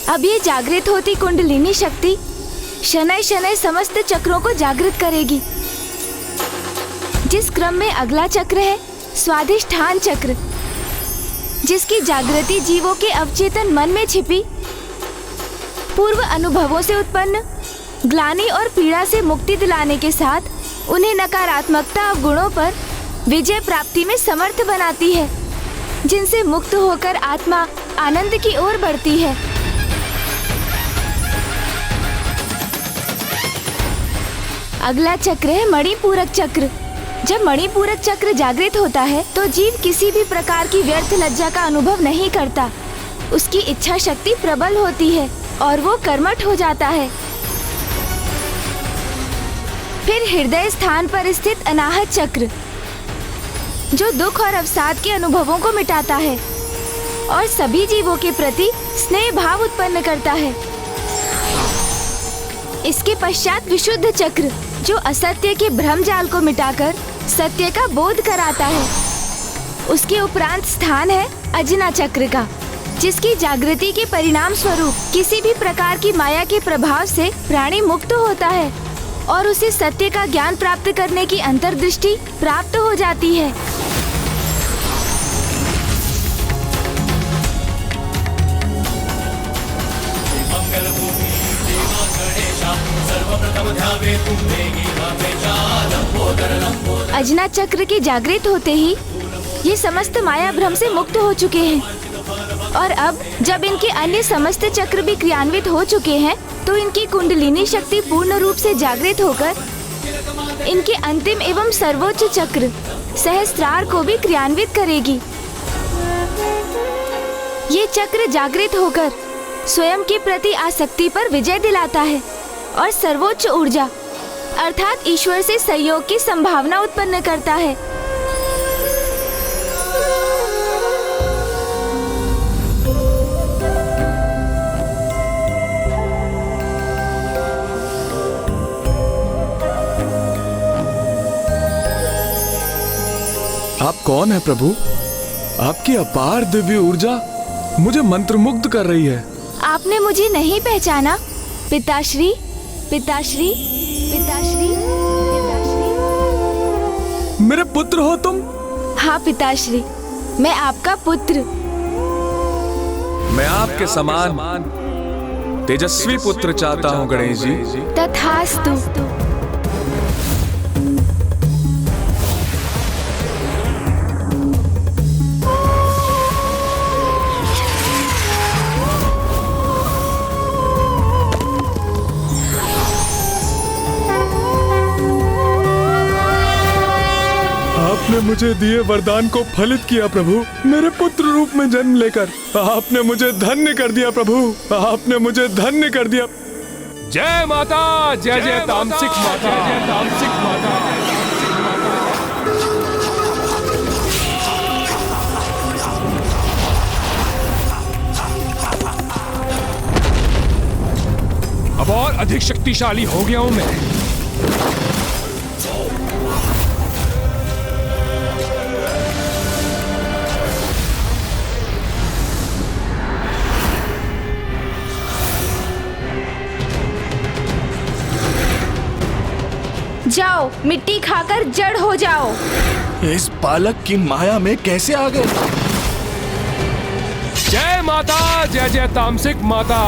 अब ये जागृत होती कुंडलिनी शक्ति शनैः शनैः समस्त चक्रों को जागृत करेगी। जिस क्रम में अगला चक्र है स्वाधिष्ठान चक्र, जिसकी जागृति जीवों के अवचेतन मन में छिपी पूर्व अनुभवों से उत्पन्न ग्लानि और पीड़ा से मुक्ति दिलाने के साथ उन्हें नकारात्मकता अवगुणों पर विजय प्राप्ति में समर्थ बनाती है, जिनसे मुक्त होकर आत्मा आनंद की ओर बढ़ती है। अगला चक्र है मणिपूरक चक्र। जब मणिपूरक चक्र जागृत होता है तो जीव किसी भी प्रकार की व्यर्थ लज्जा का अनुभव नहीं करता। उसकी इच्छा शक्ति प्रबल होती है और वो कर्मठ हो जाता है। फिर हृदय स्थान पर स्थित अनाहत चक्र, जो दुख और अवसाद के अनुभवों को मिटाता है और सभी जीवों के प्रति स्नेह भाव उत्पन्न करता है। इसके पश्चात विशुद्ध चक्र, जो असत्य के भ्रम जाल को मिटाकर सत्य का बोध कराता है। उसके उपरांत स्थान है अजना चक्र का, जिसकी जागृति के परिणाम स्वरूप किसी भी प्रकार की माया के प्रभाव से प्राणी मुक्त होता है और उसे सत्य का ज्ञान प्राप्त करने की अंतर्दृष्टि प्राप्त हो जाती है। अजना चक्र के जागृत होते ही ये समस्त माया भ्रम से मुक्त हो चुके हैं और अब जब इनके अन्य समस्त चक्र भी क्रियान्वित हो चुके हैं तो इनकी कुंडलिनी शक्ति पूर्ण रूप से जागृत होकर इनके अंतिम एवं सर्वोच्च चक्र सहस्त्रार को भी क्रियान्वित करेगी। ये चक्र जागृत होकर स्वयं के प्रति आसक्ति पर विजय दिलाता है और सर्वोच्च ऊर्जा अर्थात ईश्वर से सहयोग की संभावना उत्पन्न करता है। आप कौन है प्रभु? आपकी अपार दिव्य ऊर्जा मुझे मंत्रमुग्ध कर रही है। आपने मुझे नहीं पहचाना? पिताश्री, पिताश्री, पिताश्री, पिताश्री। मेरे पुत्र हो तुम? हाँ पिताश्री, मैं आपका पुत्र। मैं आपके समान तेजस्वी पुत्र चाहता हूँ गणेश जी। तथास्तु। आपने मुझे दिए वरदान को फलित किया प्रभु। मेरे पुत्र रूप में जन्म लेकर आपने मुझे धन्य कर दिया प्रभु। आपने मुझे धन्य कर दिया। जय माता, जय जय तामसिक माता, जय जय तामसिक माता। अब और अधिक शक्तिशाली हो गया हूं मैं। जाओ, मिट्टी खाकर जड़ हो जाओ। इस बालक की माया में कैसे आ गए? जय माता, जय जय तामसिक माता।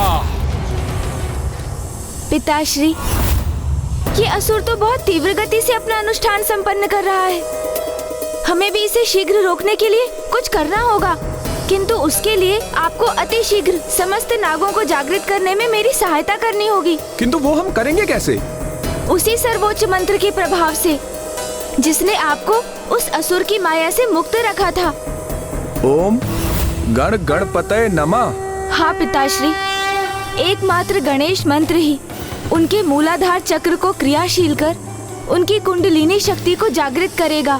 पिताश्री, ये असुर तो बहुत तीव्र गति से अपना अनुष्ठान संपन्न कर रहा है। हमें भी इसे शीघ्र रोकने के लिए कुछ करना होगा, किंतु उसके लिए आपको अति शीघ्र समस्त नागों को जागृत करने में मेरी सहायता करनी होगी। किंतु वो हम करेंगे कैसे? उसी सर्वोच्च मंत्र के प्रभाव से जिसने आपको उस असुर की माया से मुक्त रखा था। ओम गण गणपतये नमः। हाँ पिताश्री, एकमात्र गणेश मंत्र ही उनके मूलाधार चक्र को क्रियाशील कर उनकी कुंडलिनी शक्ति को जागृत करेगा,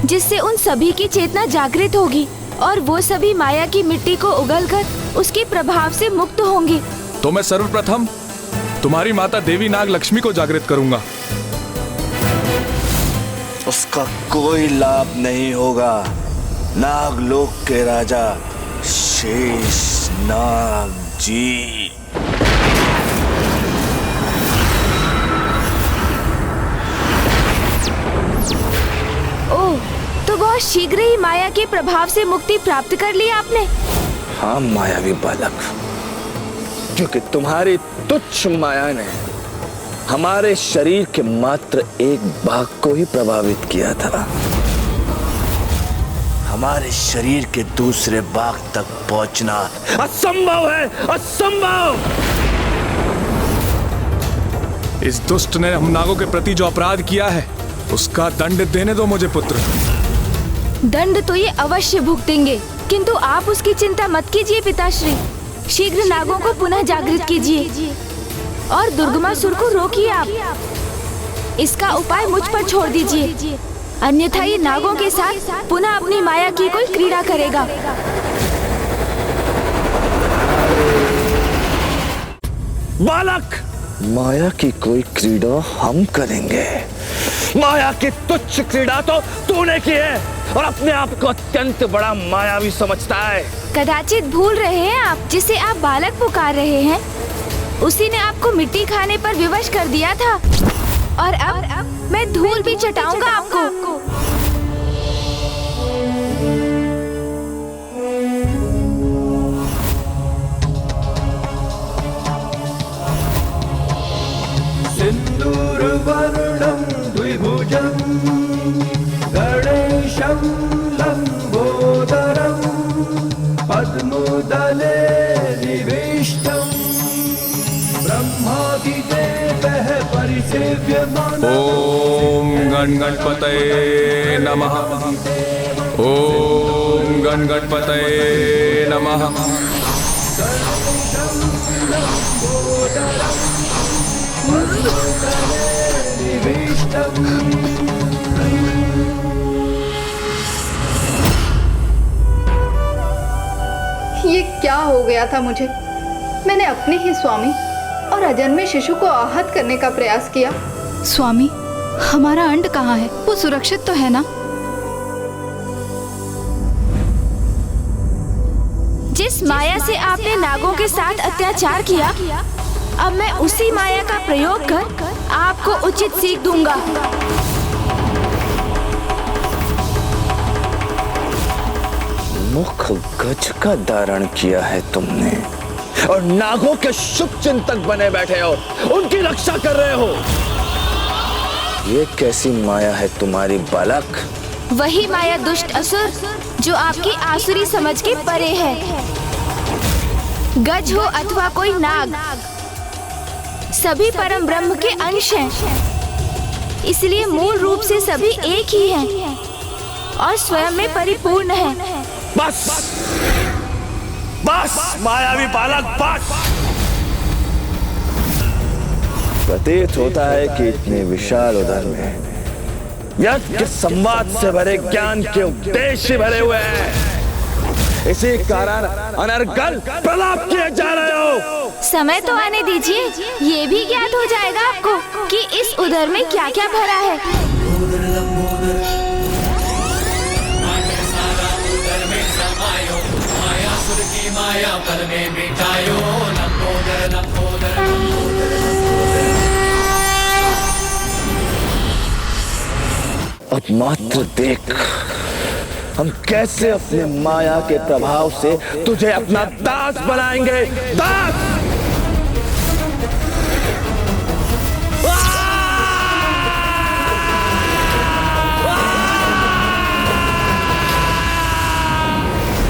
जिससे उन सभी की चेतना जागृत होगी और वो सभी माया की मिट्टी को उगलकर उसके प्रभाव से मुक्त होंगे। तो मैं सर्वप्रथम तुम्हारी माता देवी नाग लक्ष्मी को जागृत करूंगा। उसका कोई लाभ नहीं होगा। नागलोक के राजा शेष नाग जी। ओह, तो बहुत शीघ्र ही माया के प्रभाव से मुक्ति प्राप्त कर ली आपने। हाँ मायावी बालक, क्योंकि तुम्हारी तुच्छ माया ने हमारे शरीर के मात्र एक भाग को ही प्रभावित किया था। हमारे शरीर के दूसरे भाग तक पहुंचना असंभव है, असंभव। इस दुष्ट ने हम नागों के प्रति जो अपराध किया है उसका दंड देने दो मुझे पुत्र। दंड तो ये अवश्य भुगतेंगे, किंतु आप उसकी चिंता मत कीजिए पिताश्री। शीघ्र नागों को पुनः जागृत कीजिए और दुर्गमासुर को रोकिए आप। इसका उपाय मुझ पर छोड़ दीजिए, अन्यथा ये नागों के साथ पुनः अपनी माया की कोई क्रीड़ा करेगा। बालक, माया की कोई क्रीड़ा हम करेंगे। माया की तुच्छ क्रीड़ा तो तूने की है और अपने आप को अत्यंत बड़ा मायावी समझता है। कदाचित भूल रहे हैं आप, जिसे आप बालक पुकार रहे हैं उसी ने आपको मिट्टी खाने पर विवश कर दिया था और अब मैं धूल भी चटाऊंगा आपको। सिंदूर वरुणं द्विभुजम् ओम गण गणपतये नमः। ओम गण गणपतये नमः। ये क्या हो गया था मुझे? मैंने अपने ही स्वामी और अजन्मे शिशु को आहत करने का प्रयास किया। स्वामी, हमारा अंड कहाँ है? वो सुरक्षित तो है ना? जिस माया से आपने नागों के साथ अत्याचार किया, अब मैं उसी माया का प्रयोग कर आपको उचित सीख दूंगा। मुख गज का धारण किया है तुमने और नागों के शुभ चिंतक बने बैठे हो, उनकी रक्षा कर रहे हो। ये कैसी माया है तुम्हारी बालक? वही माया दुष्ट असुर जो आपकी आसुरी समझ के परे है। गज हो अथवा कोई नाग, सभी परम ब्रह्म के अंश हैं। इसलिए मूल रूप से सभी एक ही हैं और स्वयं में परिपूर्ण हैं। बस बस मायावी बालक, बस। प्रतीत होता है कि इतने विशाल उदर में यज्ञ संवाद से भरे ज्ञान के उपदेश भरे हुए हैं। इसी कारण अनर्गल प्रलाप किए जा रहे हो। समय तो आने दीजिए, ये भी ज्ञात हो जाएगा आपको कि इस उदर में क्या क्या भरा है। माया पल में बिठायो, लंबोदर लंबोदर। अब मात्र देख हम कैसे अपने माया के प्रभाव से तुझे अपना दास बनाएंगे। दास!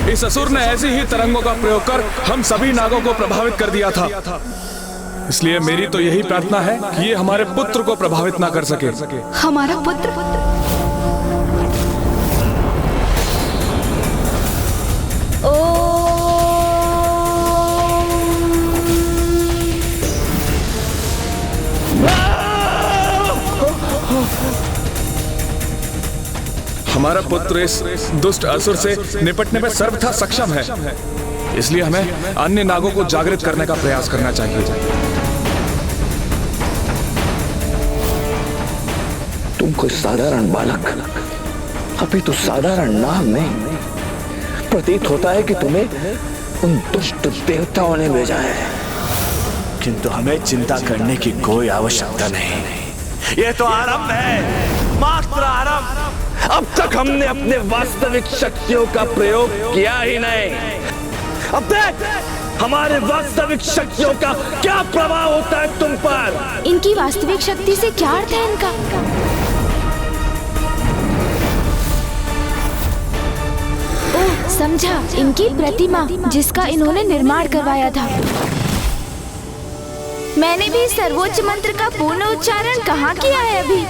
इस असुर ने ऐसी ही तरंगों का प्रयोग कर हम सभी नागों को प्रभावित कर दिया था। इसलिए मेरी तो यही प्रार्थना है कि ये हमारे पुत्र को प्रभावित ना कर सके। हमारा पुत्र? हमारा पुत्र इस दुष्ट असुर से निपटने में सर्वथा सक्षम है। इसलिए हमें अन्य नागों को जागृत करने का प्रयास करना चाहिए। तुम कोई साधारण बालक, अभी तो साधारण नाग नहीं। प्रतीत होता है कि तुम्हें उन दुष्ट देवताओं ने भेजा है। किंतु हमें चिंता करने की कोई आवश्यकता नहीं। ये तो आरंभ है, मात्र आरंभ। अब तक हमने अपने वास्तविक शक्तियों का प्रयोग किया ही नहीं। अब देख हमारे वास्तविक शक्तियों का क्या प्रभाव होता है तुम पर। इनकी वास्तविक शक्ति से क्या अर्थ है इनका? ओह, समझा, इनकी प्रतिमा जिसका इन्होंने निर्माण करवाया था। मैंने भी सर्वोच्च मंत्र का पूर्ण उच्चारण कहाँ किया है अभी।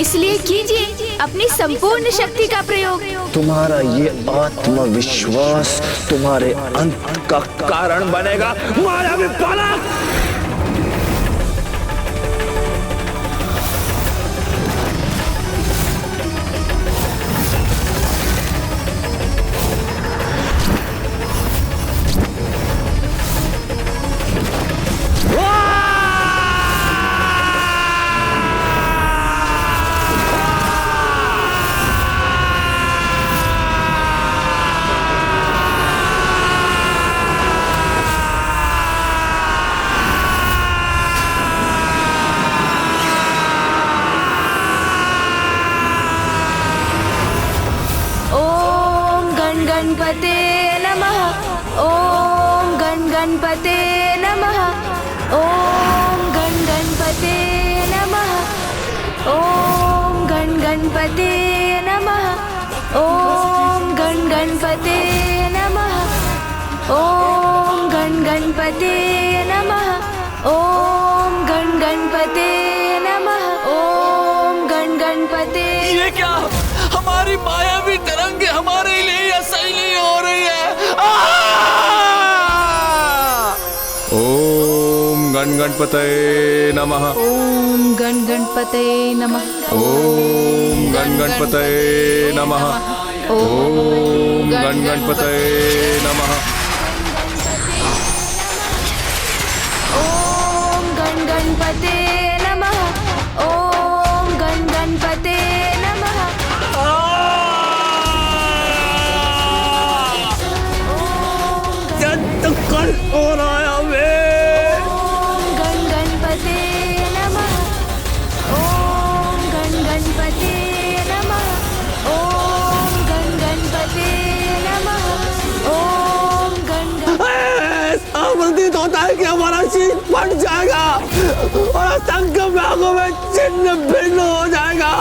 इसलिए कीजिए अपनी संपूर्ण शक्ति का प्रयोग। तुम्हारा ये आत्मविश्वास तुम्हारे अंत का कारण बनेगा, मायावी बालक। गणपते नमः। ओम गणपते नमः। ओम गणपते नमः। ओम गणपते नमः। ओम गणपते नमः। ओम गणपते नमः। ओम गणपते तुम्हारी मायावी तरंगे हमारे लिए असह्य नहीं हो रही है। ओम गण गणपतये नमः। ओम गण गणपतये नमः। ओम गण गणपतये नमः। ओम गण गणपतये नमः। ओम गण गणपते नमः। ओम गण गणपते नमः। कल हो रहा है ओम गण गणपते नमः। ओम गण गणपते नमः। ओम गण गणपते नमः। ओम गण ऐसा प्रतीत होता है कि हमारा शीश फट जाएगा और असंख्य भागों में छिन्न भिन्न हो जाएगा।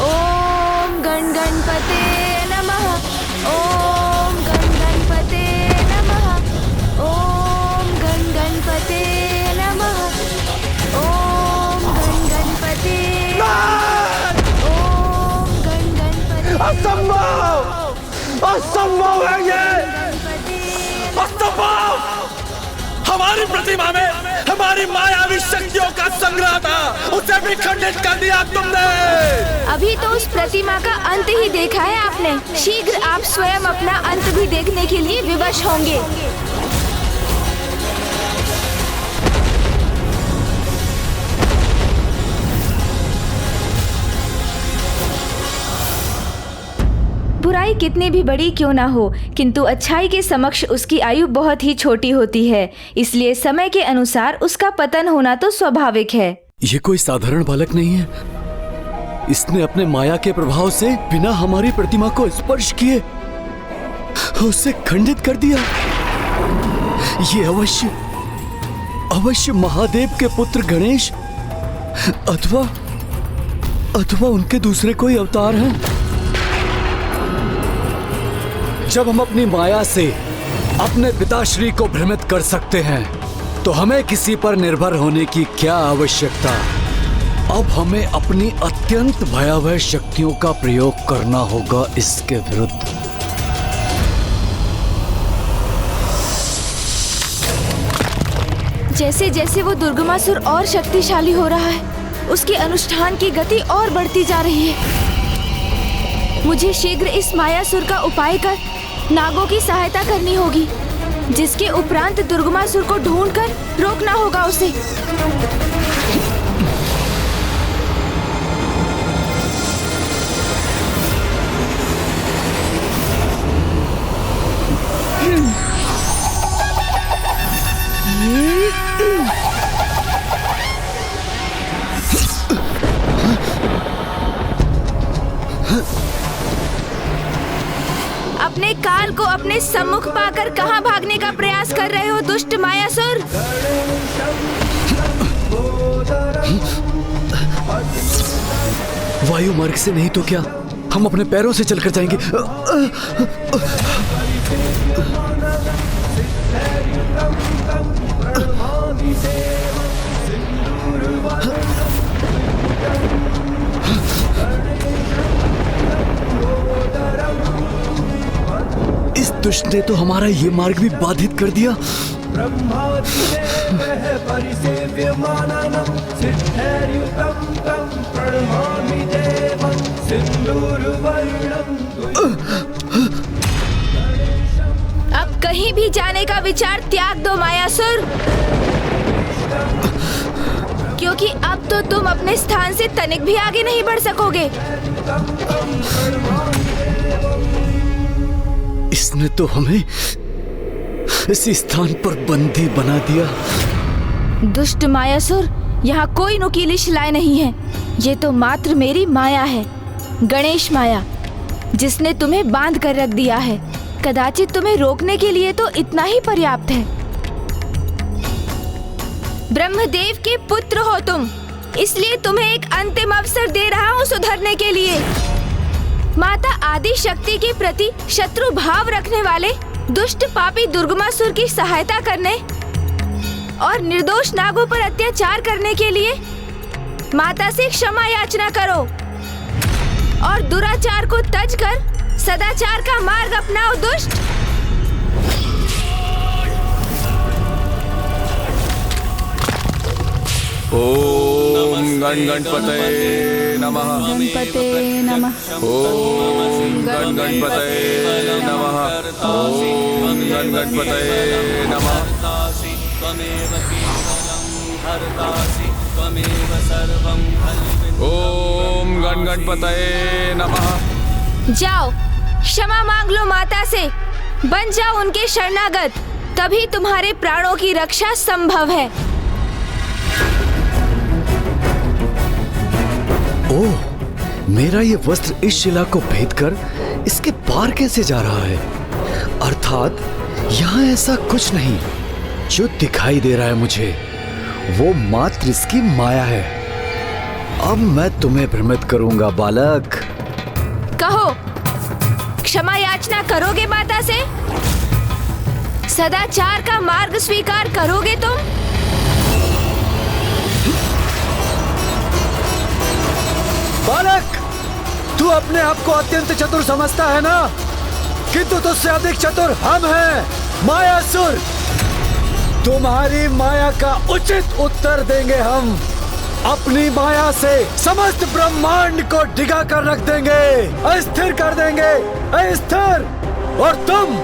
ओम गण गणपते नमः। ओम गण गणपते नमः। ओम गण गणपते नमः। ओम गण गणपते। ओम गण गणपते। असंभव, असंभव है ये, असंभव। हमारी प्रतिमा में हमारी मायावी शक्तियों का संग्रह था, उसे भी खंडित कर दिया तुमने। अभी तो उस प्रतिमा का अंत ही देखा है आपने। शीघ्र आप स्वयं अपना अंत भी देखने के लिए विवश होंगे। बुराई कितनी भी बड़ी क्यों ना हो, किंतु अच्छाई के समक्ष उसकी आयु बहुत ही छोटी होती है। इसलिए समय के अनुसार उसका पतन होना तो स्वाभाविक है। ये कोई साधारण बालक नहीं है। इसने अपने माया के प्रभाव से बिना हमारी प्रतिमा को स्पर्श किए उसे खंडित कर दिया। ये अवश्य महादेव के पुत्र गणेश अथवा उनके दूसरे कोई अवतार हैं। जब हम अपनी माया से अपने पिताश्री को भ्रमित कर सकते हैं तो हमें किसी पर निर्भर होने की क्या आवश्यकता। अब हमें अपनी अत्यंत भयावह शक्तियों का प्रयोग करना होगा इसके विरुद्ध। जैसे जैसे वो दुर्गमासुर और शक्तिशाली हो रहा है, उसके अनुष्ठान की गति और बढ़ती जा रही है। मुझे शीघ्र इस मायासुर का उपाय कर नागों की सहायता करनी होगी, जिसके उपरांत दुर्गमासुर को ढूंढकर रोकना होगा उसे। अपने काल को अपने सम्मुख पाकर कहां भागने का प्रयास कर रहे हो दुष्ट मायासुर? वायु मार्ग से नहीं तो क्या हम अपने पैरों से चलकर जाएंगे। इस दुष्ट ने तो हमारा ये मार्ग भी बाधित कर दिया। अब कहीं भी जाने का विचार त्याग दो मायासुर, क्योंकि अब तो तुम अपने स्थान से तनिक भी आगे नहीं बढ़ सकोगे। इसने तो हमें इसी स्थान पर बंदी बना दिया। दुष्ट मायासुर, यहाँ कोई नुकीली शिलाएं नहीं है। ये तो मात्र मेरी माया है, गणेश माया, जिसने तुम्हें बांध कर रख दिया है। कदाचित तुम्हें रोकने के लिए तो इतना ही पर्याप्त है। ब्रह्मदेव के पुत्र हो तुम, इसलिए तुम्हें एक अंतिम अवसर दे रहा हूँ सुधरने के लिए। माता आदि शक्ति के प्रति शत्रु भाव रखने वाले दुष्ट पापी दुर्गमासुर की सहायता करने और निर्दोष नागों पर अत्याचार करने के लिए माता से क्षमा याचना करो और दुराचार को तज कर सदाचार का मार्ग अपनाओ दुष्ट। ओम गणपतये नमः। गणपते नमः। ओम गणपतये नमः। ओम गणपतये नमः। ओम गणपतये नमः। जाओ क्षमा मांग लो माता से, बन जाओ उनके शरणागत, तभी तुम्हारे प्राणों की रक्षा संभव है। ओह, मेरा ये वस्त्र इस शिला को भेदकर इसके पार कैसे जा रहा है? अर्थात यहाँ ऐसा कुछ नहीं। जो दिखाई दे रहा है मुझे वो मात्र इसकी माया है। अब मैं तुम्हें भ्रमित करूंगा बालक। कहो, क्षमा याचना करोगे माता से? सदाचार का मार्ग स्वीकार करोगे तुम? बालक, तू अपने आप को अत्यंत चतुर समझता है ना? किंतु तुझसे अधिक चतुर हम हैं, मायासुर। तुम्हारी माया का उचित उत्तर देंगे हम। अपनी माया से समस्त ब्रह्मांड को डिगा कर रख देंगे, अस्थिर कर देंगे, अस्थिर। और तुम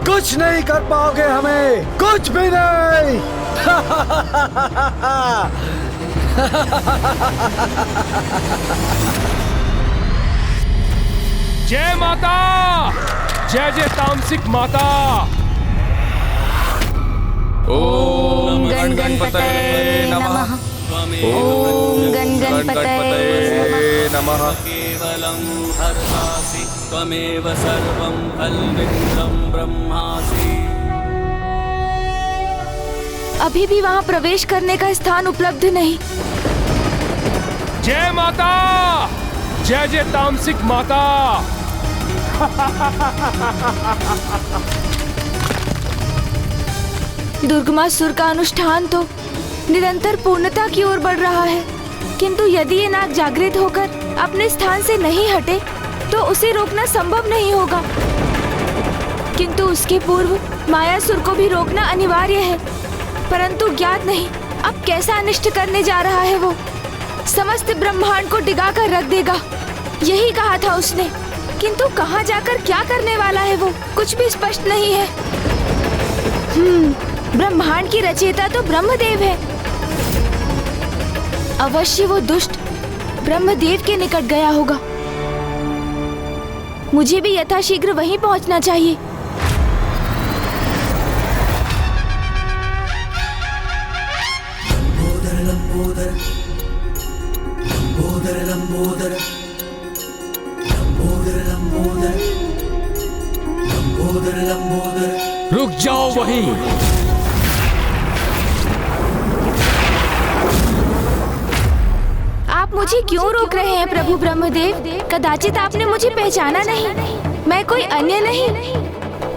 कुछ नहीं कर पाओगे हमें, कुछ भी नहीं। जय माता, जय जय तामसिक माता। ओम गणपतये नमः। ओम गणपतये नमः। केवलं हरसासि त्वमेव सर्वं खल्विन्द्रं ब्रह्मासि। अभी भी वहाँ प्रवेश करने का स्थान उपलब्ध नहीं। जय माता, जय जय तामसिक माता। दुर्गमासुर का अनुष्ठान तो निरंतर पूर्णता की ओर बढ़ रहा है, किंतु यदि ये नाग जागृत होकर अपने स्थान से नहीं हटे तो उसे रोकना संभव नहीं होगा। किंतु उसके पूर्व मायासुर को भी रोकना अनिवार्य है, परंतु ज्ञात नहीं अब कैसा अनिष्ट करने जा रहा है वो। समस्त ब्रह्मांड को डिगा कर रख देगा, यही कहा था उसने, किंतु कहाँ जाकर क्या करने वाला है वो कुछ भी स्पष्ट नहीं है। ब्रह्मांड की रचयिता तो ब्रह्मदेव है। अवश्य वो दुष्ट ब्रह्मदेव के निकट गया होगा। मुझे भी यथाशीघ्र वहीं पहुंचना चाहिए। लंबोदर लंबोदर लंबोदर लंबोदर लंबोदर लंबोदर लंबोदर। रुक जाओ वहीं। आप मुझे क्यों रोक रहे हैं प्रभु ब्रह्मदेव? कदाचित आपने मुझे पहचाना नहीं। मैं कोई अन्य नहीं,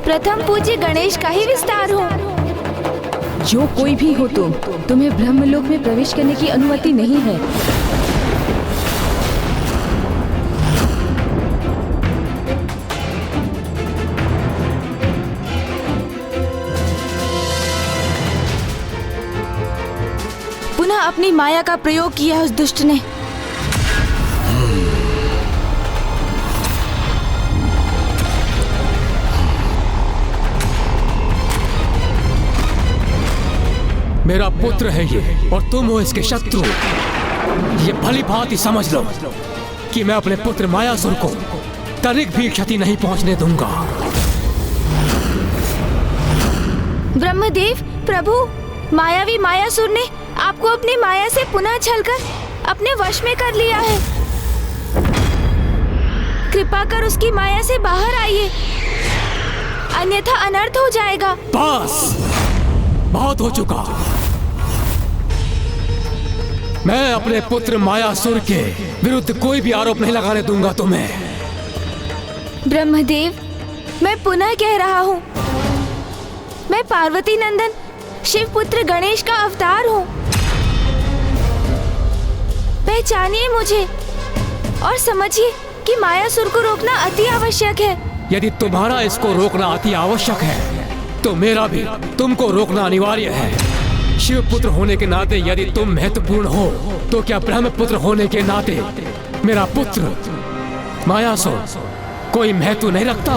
प्रथम पूज्य गणेश का ही विस्तार हूँ। जो कोई भी हो तुम, तुम्हें ब्रह्मलोक में प्रवेश करने की अनुमति नहीं है। पुनः अपनी माया का प्रयोग किया उस दुष्ट ने। मेरा पुत्र है ये और तुम हो इसके शत्रु। ये भली भांति समझ लो कि मैं अपने पुत्र मायासुर को तनिक भी क्षति नहीं पहुंचने दूंगा। ब्रह्मदेव प्रभु, मायावी मायासुर ने आपको अपनी माया से पुनः छलकर अपने वश में कर लिया है। कृपा कर उसकी माया से बाहर आइए, अन्यथा अनर्थ हो जाएगा। बस बहुत हो चुका। मैं अपने पुत्र मायासुर के विरुद्ध कोई भी आरोप नहीं लगाने दूंगा तुम्हें। ब्रह्मदेव, मैं पुनः कह रहा हूँ, मैं पार्वती नंदन शिव पुत्र गणेश का अवतार हूँ। मैं पहचानिए मुझे और समझिए कि मायासुर को रोकना अति आवश्यक है। यदि तुम्हारा इसको रोकना अति आवश्यक है तो मेरा भी तुमको रोकना अनिवार्य है। शिव पुत्र होने के नाते यदि तुम महत्वपूर्ण हो तो क्या ब्रह्म पुत्र होने के नाते मेरा पुत्र मायासुर कोई महत्व नहीं रखता?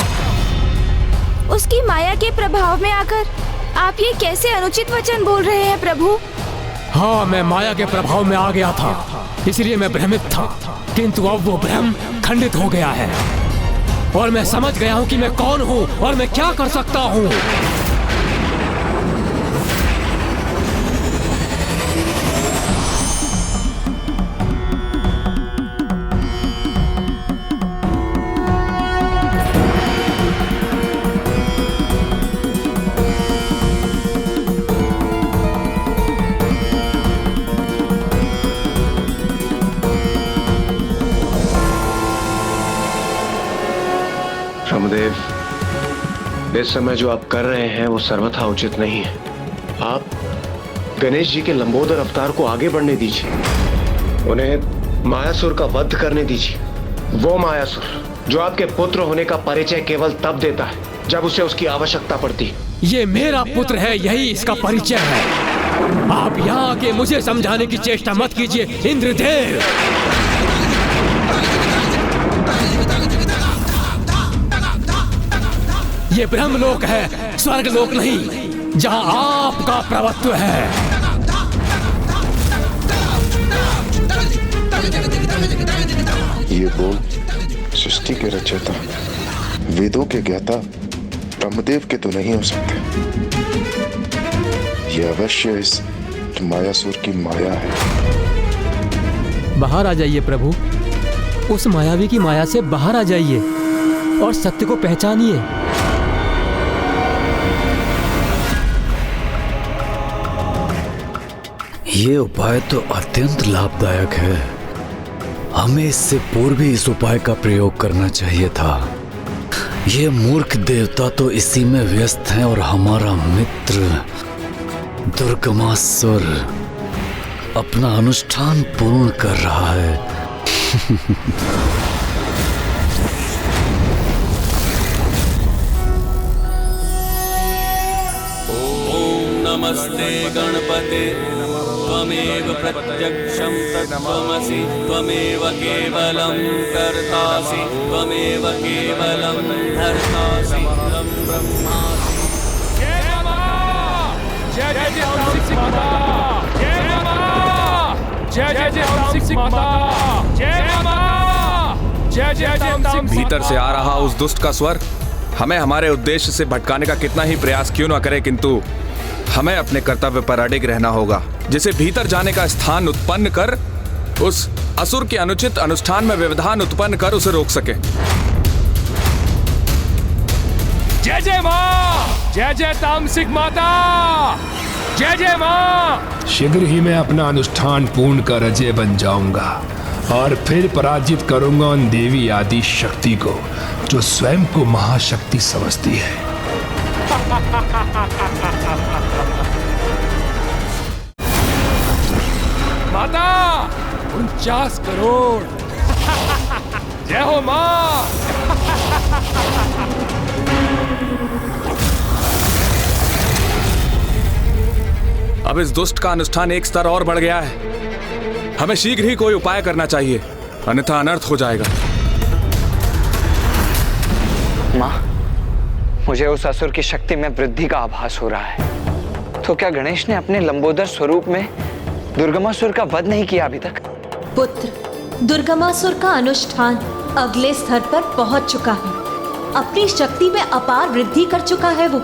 उसकी माया के प्रभाव में आकर आप ये कैसे अनुचित वचन बोल रहे हैं प्रभु? हाँ, मैं माया के प्रभाव में आ गया था, इसलिए मैं भ्रमित था, किंतु अब वो भ्रम खंडित हो गया है और मैं समझ गया हूँ कि मैं कौन हूँ और मैं क्या कर सकता हूँ। रामदेव, इस समय जो आप कर रहे हैं वो सर्वथा उचित नहीं है। आप गणेश जी के लंबोदर अवतार को आगे बढ़ने दीजिए, उन्हें मायासुर का वध करने दीजिए। वो मायासुर जो आपके पुत्र होने का परिचय केवल तब देता है जब उसे उसकी आवश्यकता पड़ती है। ये मेरा पुत्र है, यही इसका परिचय है। आप यहाँ आके मुझे समझाने की चेष्टा मत कीजिए इंद्रदेव। ये ब्रह्मलोक है, स्वर्गलोक नहीं, जहाँ आपका प्रभुत्व है। ये बोल सृष्टि के रचयिता, वेदों के ज्ञाता ब्रह्मदेव के तो नहीं हो सकते। ये अवश्य इस मायासुर की माया है। बाहर आ जाइए प्रभु, उस मायावी की माया से बाहर आ जाइए और सत्य को पहचानिए। ये उपाय तो अत्यंत लाभदायक है। हमें इससे पूर्व ही इस उपाय का प्रयोग करना चाहिए था। ये मूर्ख देवता तो इसी में व्यस्त हैं और हमारा मित्र दुर्गमासुर अपना अनुष्ठान पूर्ण कर रहा है। नमस्ते गणपते त्वमेव प्रत्यक्षं तत्त्वमसि त्वमेव केवलं कर्तासि त्वमेव केवलं धर्तासि त्वं ब्रह्मासि। जय जय जय हंसिक माता, जय माता, जय जय जय हंसिक माता, जय माता, जय जय जय हंसिक। भीतर से आ रहा उस दुष्ट का स्वर हमें हमारे उद्देश्य से भटकाने का कितना ही प्रयास क्यों न करे, किंतु हमें अपने कर्तव्य पर अडिग रहना होगा, जिसे भीतर जाने का स्थान उत्पन्न कर उस असुर के अनुचित अनुष्ठान में व्यवधान उत्पन्न कर उसे रोक सके। जय जय माँ, जय जय तामसिक माता, जय जय माँ। शीघ्र ही मैं अपना अनुष्ठान पूर्ण कर अजय बन जाऊंगा और फिर पराजित करूंगा उन देवी आदि शक्ति को जो स्वयं को महाशक्ति समझती है। माता 49 करोड़। जय हो माँ। अब इस दुष्ट का अनुष्ठान एक स्तर और बढ़ गया है। हमें शीघ्र ही कोई उपाय करना चाहिए, अन्यथा अनर्थ हो जाएगा। माँ, मुझे उस असुर की शक्ति में वृद्धि का आभास हो रहा है। तो क्या गणेश ने अपने लंबोदर स्वरूप में दुर्गमासुर का वध नहीं किया अभी तक? पुत्र, दुर्गमासुर का अनुष्ठान अगले स्तर पर पहुंच चुका है। अपनी शक्ति में अपार वृद्धि कर चुका है वो।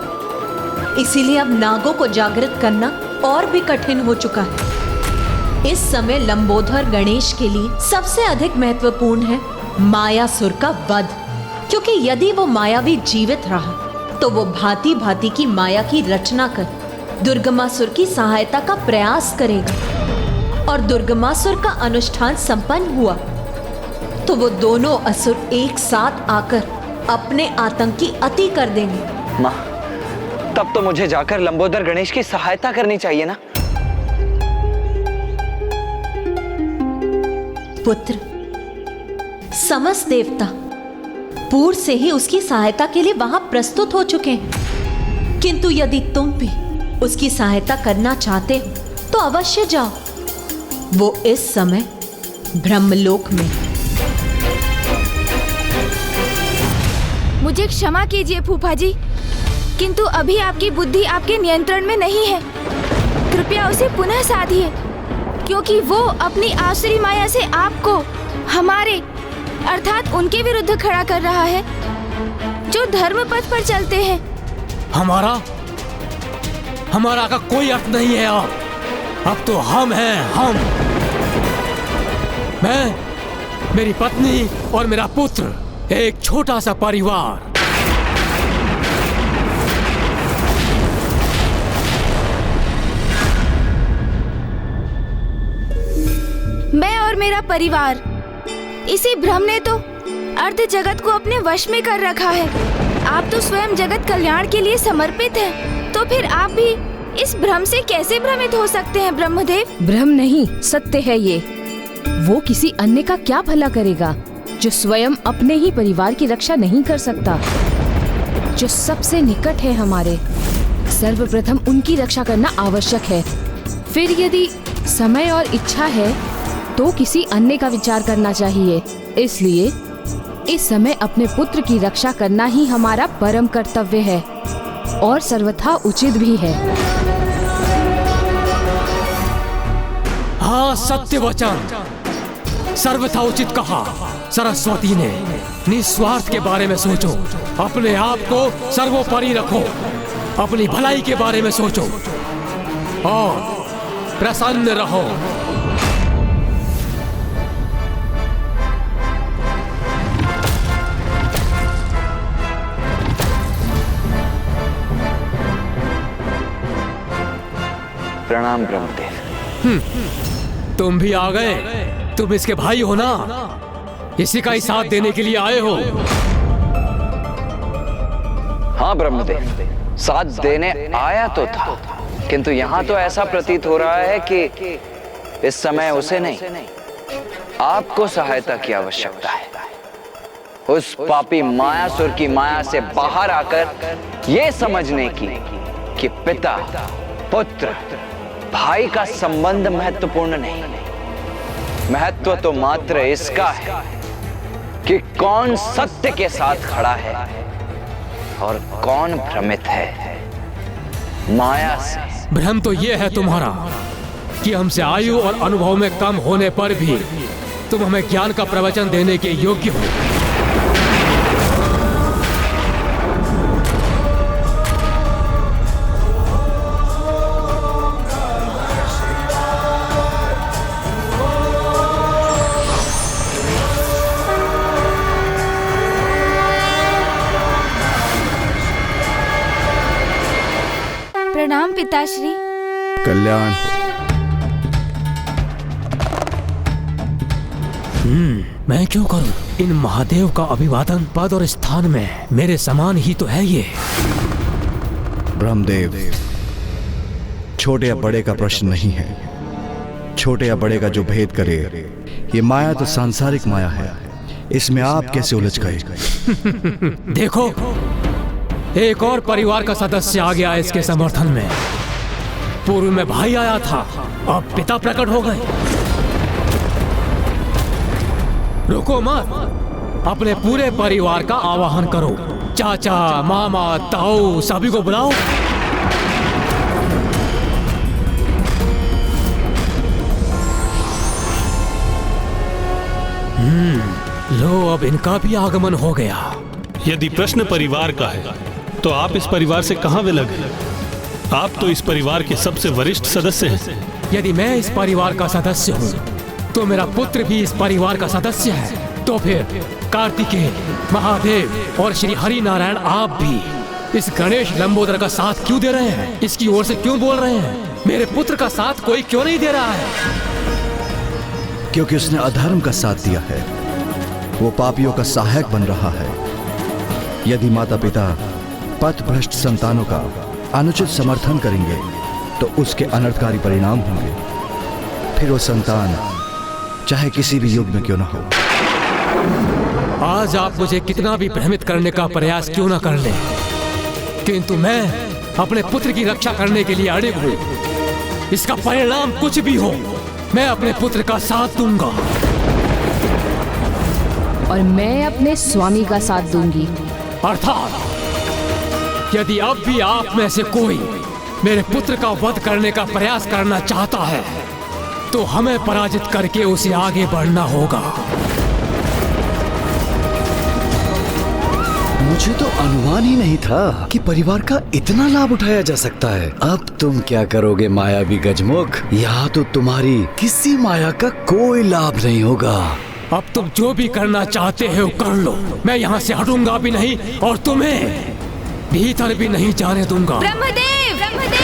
इसीलिए अब नागों को जागृत करना और भी कठिन हो चुका है। इस समय लंबोदर गणेश के लिए सबसे अधिक महत्वपूर्ण है मायासुर का वध, क्योंकि यदि वो मायावी जीवित रहा तो वो भांति भांति की माया की रचना कर दुर्गमासुर की सहायता का प्रयास करेगा और दुर्गमासुर का अनुष्ठान संपन्न हुआ तो वो दोनों असुर एक साथ आकर अपने आतंक की अति कर देंगे। माँ, तब तो मुझे जाकर लंबोदर गणेश की सहायता करनी चाहिए ना। पुत्र, समस्त देवता पूर्व से ही उसकी सहायता के लिए वहां प्रस्तुत हो चुके हैं, किंतु यदि तुम भी उसकी सहायता करना चाहते हो तो अवश्य जाओ। वो इस समय ब्रह्मलोक में। मुझे क्षमा कीजिए फूफा जी, किंतु अभी आपकी बुद्धि आपके नियंत्रण में नहीं है। कृपया उसे पुनः साधिए, क्योंकि वो अपनी आसुरी माया से आपको हमारे अर्थात उनके विरुद्ध खड़ा कर रहा है, जो धर्म पथ पर चलते हैं। हमारा का कोई अर्थ नहीं है। अब तो हम हैं, हम, मैं, मेरी पत्नी और मेरा पुत्र, एक छोटा सा परिवार। मैं और मेरा परिवार, इसी भ्रम ने तो अर्ध जगत को अपने वश में कर रखा है। आप तो स्वयं जगत कल्याण के लिए समर्पित हैं, तो फिर आप भी इस भ्रम से कैसे भ्रमित हो सकते हैं ब्रह्मदेव? भ्रम नहीं, सत्य है ये। वो किसी अन्य का क्या भला करेगा जो स्वयं अपने ही परिवार की रक्षा नहीं कर सकता, जो सबसे निकट है हमारे। सर्वप्रथम उनकी रक्षा करना आवश्यक है, फिर यदि समय और इच्छा है तो किसी अन्य का विचार करना चाहिए। इसलिए इस समय अपने पुत्र की रक्षा करना ही हमारा परम कर्तव्य है और सर्वथा उचित भी है। हाँ, सत्य वचन, सर्वथा उचित कहा सरस्वती ने। निस्वार्थ के बारे में सोचो, अपने आप को सर्वोपरि रखो, अपनी भलाई के बारे में सोचो और प्रसन्न रहो। प्रणाम ब्रह्मदेव। तुम भी आ गए। तुम इसके भाई हो ना, इसी का ही साथ देने के लिए आए हो। हाँ ब्रह्मदेव, साथ देने आया तो था, किंतु यहाँ तो ऐसा प्रतीत हो रहा है कि इस समय उसे नहीं, आपको सहायता की आवश्यकता है। उस पापी मायासुर की माया से बाहर आकर ये समझने की कि पिता पुत्र भाई का संबंध महत्वपूर्ण नहीं, महत्व तो मात्र इसका है कि कौन सत्य के साथ खड़ा है और कौन भ्रमित है माया से। भ्रम तो ये है तुम्हारा कि हमसे आयु और अनुभव में कम होने पर भी तुम हमें ज्ञान का प्रवचन देने के योग्य हो। प्रणाम पिताश्री। कल्याण हो। मैं क्यों करूं? इन महादेव का अभिवादन पद और स्थान में मेरे समान ही तो है ये। ब्रह्मदेव, छोटे या बड़े का प्रश्न नहीं है। छोटे या बड़े का जो भेद करे, ये माया तो सांसारिक माया है, इसमें आप कैसे उलझ गए? देखो, एक और परिवार का सदस्य आ गया इसके समर्थन में। पूर्व में भाई आया था, अब पिता प्रकट हो गए। रुको मत, अपने पूरे परिवार का आवाहन करो। चाचा, मामा, ताऊ सभी को बुलाओ। लो, अब इनका भी आगमन हो गया। यदि प्रश्न परिवार का है तो आप इस परिवार से कहां विलग हैं? आप तो इस परिवार के सबसे वरिष्ठ सदस्य हैं। यदि मैं इस परिवार का सदस्य हूँ तो मेरा पुत्र भी इस परिवार का सदस्य है। तो फिर कार्तिकेय, महादेव और श्री हरि नारायण आप भी इस गणेश लंबोदर का साथ क्यों दे रहे हैं? इसकी ओर से क्यों बोल रहे हैं? मेरे पुत्र का साथ कोई क्यों नहीं दे रहा है? क्योंकि उसने अधर्म का साथ दिया है, वो पापियों का सहायक बन रहा है। यदि माता पिता पथ भ्रष्ट संतानों का अनुचित समर्थन करेंगे तो उसके अनर्थकारी परिणाम होंगे। फिर वो संतान चाहे किसी भी युग में क्यों ना हो। आज आप मुझे कितना भी भ्रमित करने का प्रयास क्यों ना कर ले, किंतु मैं अपने पुत्र की रक्षा करने के लिए अड़िग हूँ। इसका परिणाम कुछ भी हो, मैं अपने पुत्र का साथ दूंगा। और मैं अपने स्वामी का साथ दूंगी। अर्थात यदि अब भी आप में से कोई मेरे पुत्र का वध करने का प्रयास करना चाहता है तो हमें पराजित करके उसे आगे बढ़ना होगा। मुझे तो अनुमान ही नहीं था कि परिवार का इतना लाभ उठाया जा सकता है। अब तुम क्या करोगे मायावी गजमुख? यहाँ तो तुम्हारी किसी माया का कोई लाभ नहीं होगा। अब तुम जो भी करना चाहते हो कर लो, मैं यहाँ से हटूंगा भी नहीं और तुम्हें भीतर भी नहीं जाने दूंगा। ब्रह्मदेव, ब्रह्मदेव।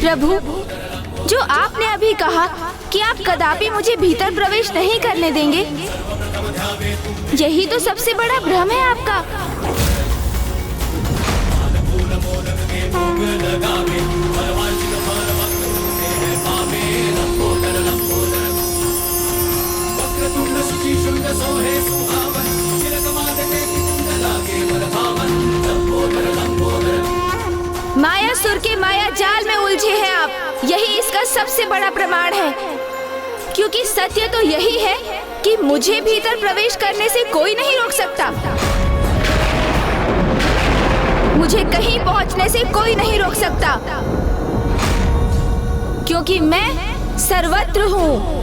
प्रभु, जो आपने अभी कहा कि आप कदापि मुझे भीतर प्रवेश नहीं करने देंगे, यही तो सबसे बड़ा भ्रम है आपका। मायासुर के माया जाल में उलझे हैं आप, यही इसका सबसे बड़ा प्रमाण है। क्योंकि सत्य तो यही है कि मुझे भीतर प्रवेश करने से कोई नहीं रोक सकता। मुझे कहीं पहुंचने से कोई नहीं रोक सकता, क्योंकि मैं सर्वत्र हूँ।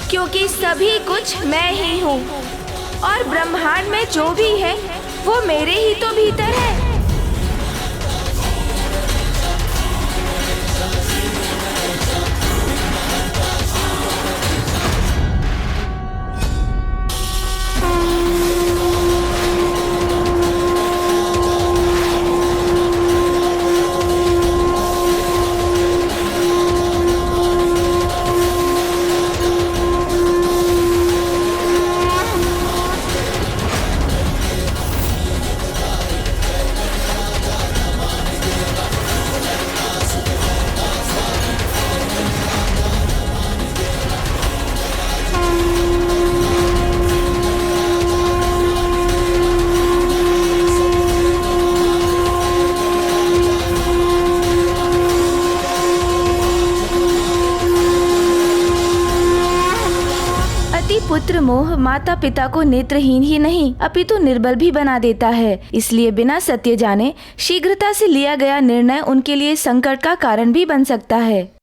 क्योंकि सभी कुछ मैं ही हूँ और ब्रह्मांड में जो भी है वो मेरे ही तो भीतर है। पुत्र मोह माता पिता को नेत्रहीन ही नहीं अपितु निर्बल भी बना देता है। इसलिए बिना सत्य जाने शीघ्रता से लिया गया निर्णय उनके लिए संकट का कारण भी बन सकता है।